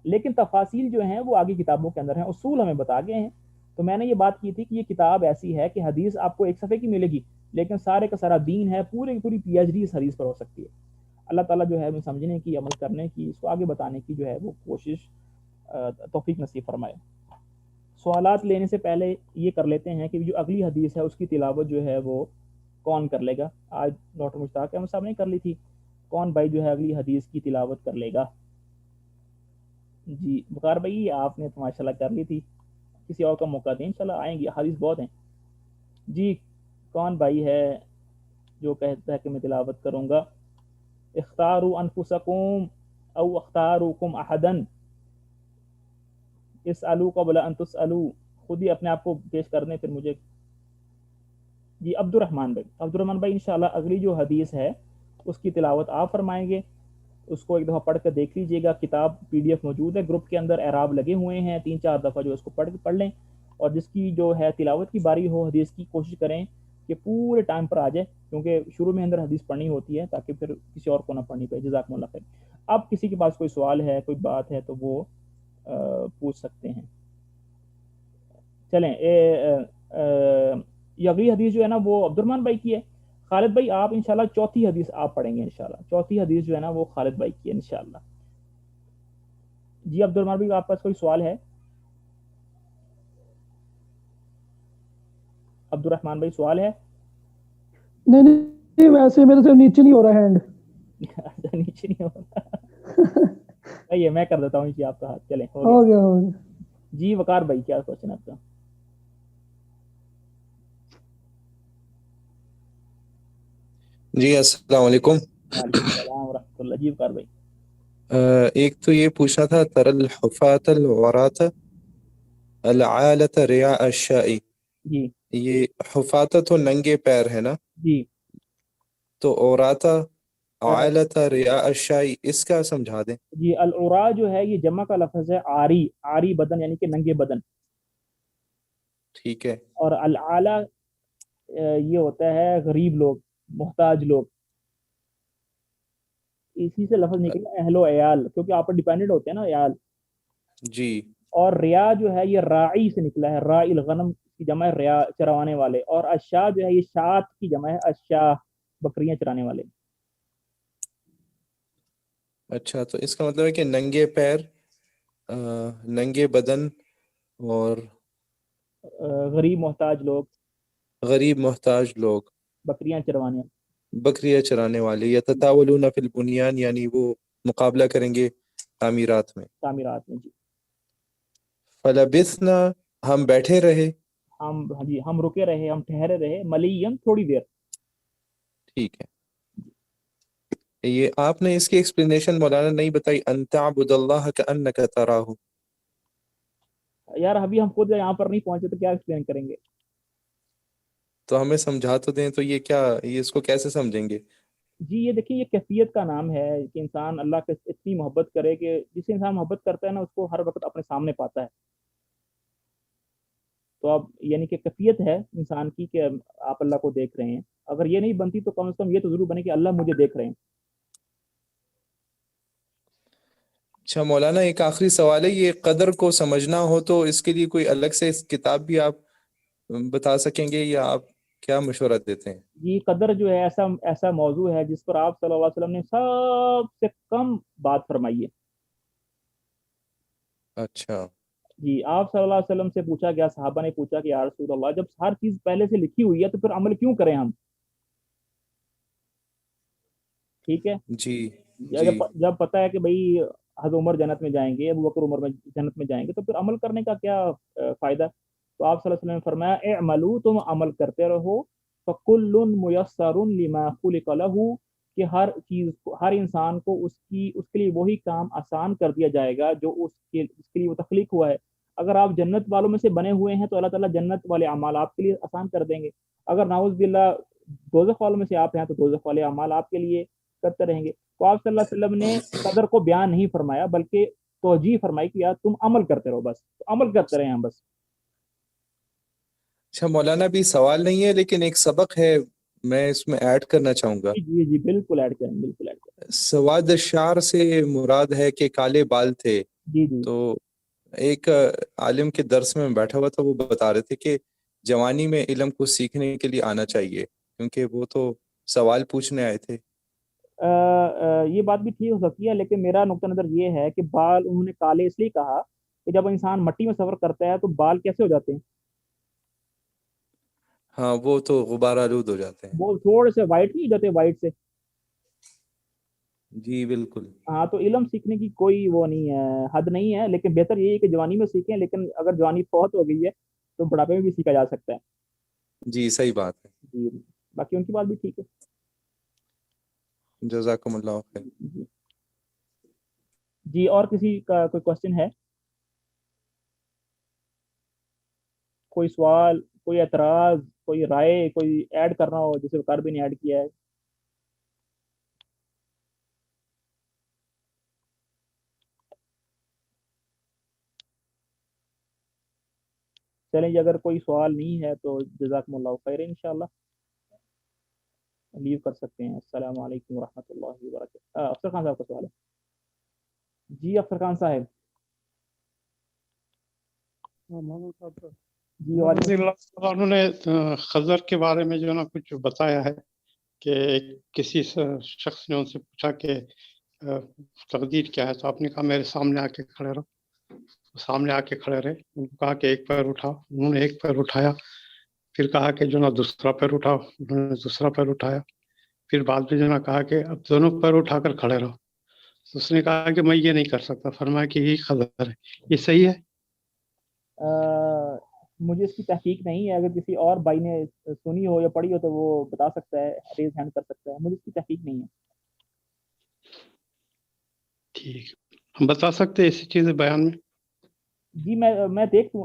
لیکن تفاصیل جو ہیں وہ آگے کتابوں کے اندر ہیں، اصول ہمیں بتا گئے ہیں. تو میں نے یہ بات کی تھی کہ یہ کتاب ایسی ہے کہ حدیث آپ کو ایک صفحے کی ملے گی، لیکن سارے کا سارا دین ہے، پوری کی پوری پی ایچ ڈی اس حدیث پر ہو سکتی ہے. اللہ تعالیٰ جو ہے ہمیں سمجھنے کی، عمل کرنے کی، اس کو آگے بتانے کی جو ہے وہ کوشش توفیق نصیب فرمائے. سوالات لینے سے پہلے یہ کر لیتے ہیں کہ جو اگلی حدیث ہے اس کی تلاوت جو ہے وہ کون کر لے گا؟ آج ڈاکٹر مشتاق احمد صاحب نے کر لی تھی، کون بھائی جو ہے اگلی حدیث کی تلاوت کر لے گا؟ جی بکار بھائی آپ نے تو ماشاءاللہ کر لی تھی، کسی اور کا موقع دیں، انشاءاللہ آئیں گی، حدیث بہت ہیں. جی کون بھائی ہے جو کہتا ہے کہ میں تلاوت کروں گا؟ اختاروا انفسکم او اختارکم احدا، اسالوا قبل ان تسالوا، خود ہی اپنے آپ کو پیش کر دیں پھر مجھے. جی عبد الرحمن بھائی انشاءاللہ اگلی جو حدیث ہے اس کی تلاوت آپ فرمائیں گے. اس کو ایک دفعہ پڑھ کر دیکھ لیجئے گا، کتاب پی ڈی ایف موجود ہے گروپ کے اندر، اعراب لگے ہوئے ہیں، 3-4 دفعہ جو اس کو پڑھ لیں، اور جس کی جو ہے تلاوت کی باری ہو حدیث کی، کوشش کریں کہ پورے ٹائم پر آ جائے، کیونکہ شروع میں اندر حدیث پڑھنی ہوتی ہے تاکہ پھر کسی اور کو نہ پڑھنی پڑے. جزاکم اللہ خیر. اب کسی کے پاس کوئی سوال ہے، کوئی بات ہے تو وہ پوچھ سکتے ہیں. چلیں یہ اگلی حدیث جو ہے نا وہ عبد الرحمن بھائی کی ہے. خالد بھائی آپ انشاءاللہ چوتھی حدیث آپ پڑھیں گے انشاءاللہ، چوتھی حدیث جو ہے نا وہ خالد بھائی کی ہے انشاءاللہ. جی عبد الرحمن بھائی آپ پاس کوئی سوال ہے؟ عبد الرحمان بھائی سوال ہے؟ نہیں نہیں ویسے میرے سے نیچے نہیں ہو رہا ہینڈ. اچھا نیچے نہیں ہو رہا. یہ میں کر دیتا ہوں نیچے آپ کا ہاتھ. چلیں ہو ہو گیا. گیا ہو گیا. جی وقار بھائی کیا کوشچن ہے آپ کا؟ جی السلام علیکم. وعلیکم السلام ورحمۃ اللہ. جی وقار بھائی. ایک تو یہ پوچھنا تھا تر الحفاة العراة العالة رعاء الشاء. جی یہ حفاة تو ننگے پیر ہے نا, جی تو عراة عالة رعاء الشاء اس کا سمجھا دیں. جی العراء جو ہے یہ جمع کا لفظ ہے. عاری, عاری بدن یعنی کہ ننگے بدن. ٹھیک ہے. اور العالی یہ ہوتا ہے غریب لوگ, محتاج لوگ. اسی سے لفظ نکلا اہل و عیال, کیونکہ آپ پر ڈیپینڈنٹ ہوتے ہیں نا عیال. جی اور ریا جو ہے یہ راعی سے نکلا ہے. راعی الغنم کی جمع ہے ریا, چروانے والے. اور اشاء جو ہے یہ شات کی جمع ہے. اشاء بکریاں چرانے والے. اچھا, تو اس کا مطلب ہے کہ ننگے پیر, ننگے بدن اور غریب محتاج لوگ, غریب محتاج لوگ, بکریاں چروانے. بکریاں چرانے والے. یتطاولون فی البنیان یعنی وہ مقابلہ کریں گے تعمیرات میں. تعمیرات میں. جی فلبثنا ہم بیٹھے رہے. ہم رکے رہے, ہم ٹھہرے رہے. ملیم تھوڑی دیر. ٹھیک ہے. یہ آپ نے اس کی ایکسپلینیشن مولانا نہیں بتائی, ان تعبد اللہ کأنک تراہ. یار ابھی ہم خود یہاں پر نہیں پہنچے تو کیا ایکسپلین کریں گے. تو ہمیں سمجھا تو دیں. تو یہ کیا, یہ اس کو کیسے سمجھیں گے؟ جی یہ دیکھیے یہ کیفیت کا نام ہے کہ انسان اللہ کے اتنی محبت کرے کہ جس سے انسان محبت کرتا ہے نا اس کو ہر وقت اپنے سامنے پاتا ہے. تو اب یعنی کہ کیفیت ہے انسان کی کہ آپ اللہ کو دیکھ رہے ہیں. اگر یہ نہیں بنتی تو کم از کم یہ تو ضرور بنے کہ اللہ مجھے دیکھ رہے ہیں. اچھا مولانا, ایک آخری سوال ہے. یہ قدر کو سمجھنا ہو تو اس کے لیے کوئی الگ سے کتاب بھی آپ بتا سکیں گے, یا آپ کیا مشورہ دیتے ہیں؟ جی قدر جو ہے ایسا موضوع ہے جس پر آپ صلی اللہ علیہ وسلم نے سب سے کم بات فرمائی ہے. اچھا. جی آپ صلی اللہ علیہ وسلم سے پوچھا گیا, صحابہ نے پوچھا کہ یا رسول اللہ جب ہر چیز پہلے سے لکھی ہوئی ہے تو پھر عمل کیوں کریں ہم. ٹھیک ہے. جی جی جب پتہ ہے کہ بھئی حضرت عمر جنت میں جائیں گے, ابو بکر عمر میں جنت میں جائیں گے, تو پھر عمل کرنے کا کیا فائدہ. تو آپ صلی اللہ علیہ وسلم نے فرمایا اعملوا, تم عمل کرتے رہو. فَكُلٌّ مُيَسَّرٌ لِمَا خُلِقَ لَهُ, کہ ہر چیز ہر انسان کو اس کے لیے وہی کام آسان کر دیا جائے گا جو اس کے لیے وہ تخلیق ہوا ہے. اگر آپ جنت والوں میں سے بنے ہوئے ہیں تو اللہ تعالیٰ جنت والے اعمال آپ کے لیے آسان کر دیں گے. اگر نعوذ باللہ دوزخ والوں میں سے آپ ہیں تو دوزخ والے اعمال آپ کے لیے کرتے رہیں گے. تو آپ صلی اللہ علیہ وسلم نے قدر کو بیان نہیں فرمایا بلکہ توجیہ فرمائی کہ یار تم عمل کرتے رہو, بس عمل کرتے رہے ہیں بس. اچھا مولانا, بھی سوال نہیں ہے لیکن ایک سبق ہے, میں اس میں ایڈ کرنا چاہوں گا. جی جی بالکل ایڈ کریں, بالکل ایڈ کریں. سواد الشعر سے مراد ہے کہ کالے بال تھے. جی جی تو ایک عالم کے درس میں بیٹھا ہوا تھا, وہ بتا رہے تھے کہ جوانی میں علم کو سیکھنے کے لیے آنا چاہیے, کیونکہ وہ تو سوال پوچھنے آئے تھے. یہ بات بھی ٹھیک ہو سکتی ہے, لیکن میرا نقطہ نظر یہ ہے کہ بال انہوں نے کالے اس لیے کہا کہ جب انسان مٹی میں سفر کرتا ہے تو بال کیسے ہو جاتے ہیں, ہاں وہ تو غبار آلود ہو جاتے ہیں. وہ تھوڑے سے وائٹ نہیں ہو جاتے, وائٹ سے. جی بالکل. ہاں تو علم سیکھنے کی کوئی وہ نہیں ہے, حد نہیں ہے, لیکن بہتر یہی ہے کہ جوانی میں سیکھیں. لیکن اگر جوانی فوت ہو گئی ہے تو بڑھاپے میں بھی سیکھا جا سکتا ہے. جی صحیح بات ہے. جی باقی ان کی بات بھی ٹھیک ہے. جزاکم اللہ خیر. جی جی اور کسی کا کوئی کوشچن ہے, کوئی سوال, کوئی اعتراض, کوئی رائے, کوئی ایڈ کرنا ہو جسے وقار بھی نے ایڈ کیا ہے. چلیں جی اگر کوئی سوال نہیں ہے تو جزاکم اللہ خیر, انشاءاللہ لیو کر سکتے ہیں. السلام علیکم ورحمۃ اللہ وبرکاتہ. افسر خان صاحب کا سوال ہے. جی افسر خان صاحب. جی انہوں نے خضر کے بارے میں جو ہے نا کچھ بتایا ہے کہ کسی شخص نے ان سے پوچھا کہ تقدیر کیا ہے, تو آپ نے کہا میرے سامنے آ کے کھڑے رہو. سامنے آ کے کھڑے رہے, ان کو کہا کہ ایک پیر اٹھا, انہوں نے ایک پیر اٹھایا, پھر کہا کہ جو نا دوسرا پیر اٹھاؤ، انہوں نے دوسرا پیر اٹھایا، پھر بعد میں جو نا کہا کہ اب دونوں پیر اٹھا کر کھڑے رہو، تو اس نے کہا کہ میں یہ نہیں کر سکتا، فرمایا کہ یہی خضر ہے، یہ صحیح ہے؟ مجھے اس کی تحقیق نہیں ہے، اگر کسی اور بھائی نے سنی ہو یا پڑھی ہو تو وہ بتا سکتا ہے، ریز ہینڈ کر سکتا ہے، مجھے اس کی تحقیق نہیں ہے۔ ٹھیک، ہم بتا سکتے ہیں ایسی چیزیں بیان میں؟ جی میں دیکھوں،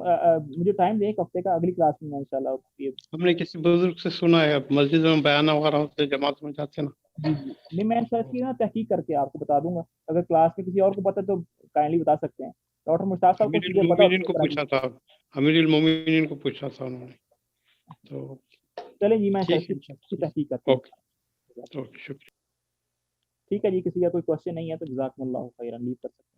مجھے ٹائم دیں ایک ہفتے کا، اگلی کلاس میں انشاءاللہ یہ ہم نے کسی بزرگ سے سنا ہے، اب مسجد میں بیان وغیرہ ہوتے جماعت میں جاتے ہیں نا۔ جی نہیں، میں اس کی نا تحقیق کر کے آپ کو بتا دوں گا، اگر کلاس میں کسی اور کو پتہ تو کائنڈلی بتا سکتے ہیں۔ ڈاکٹر مشتاق صاحب کو امیر چیزیں پتہ ہوتی المومنین ہیں کو اس طرح کی۔ پوچھا تھا، امیر المومنین کو پوچھا تھا انہوں نے، تو چلیں جی، میں ٹھیک اس ہے، کی تحقیق کرتا ہوں۔ اوکے، شکریہ۔ ٹھیک ہے جی، کسی کا کوئی کوشچن نہیں ہے تو جزاکم اللہ خیرا، لیو کر سکتے ہیں۔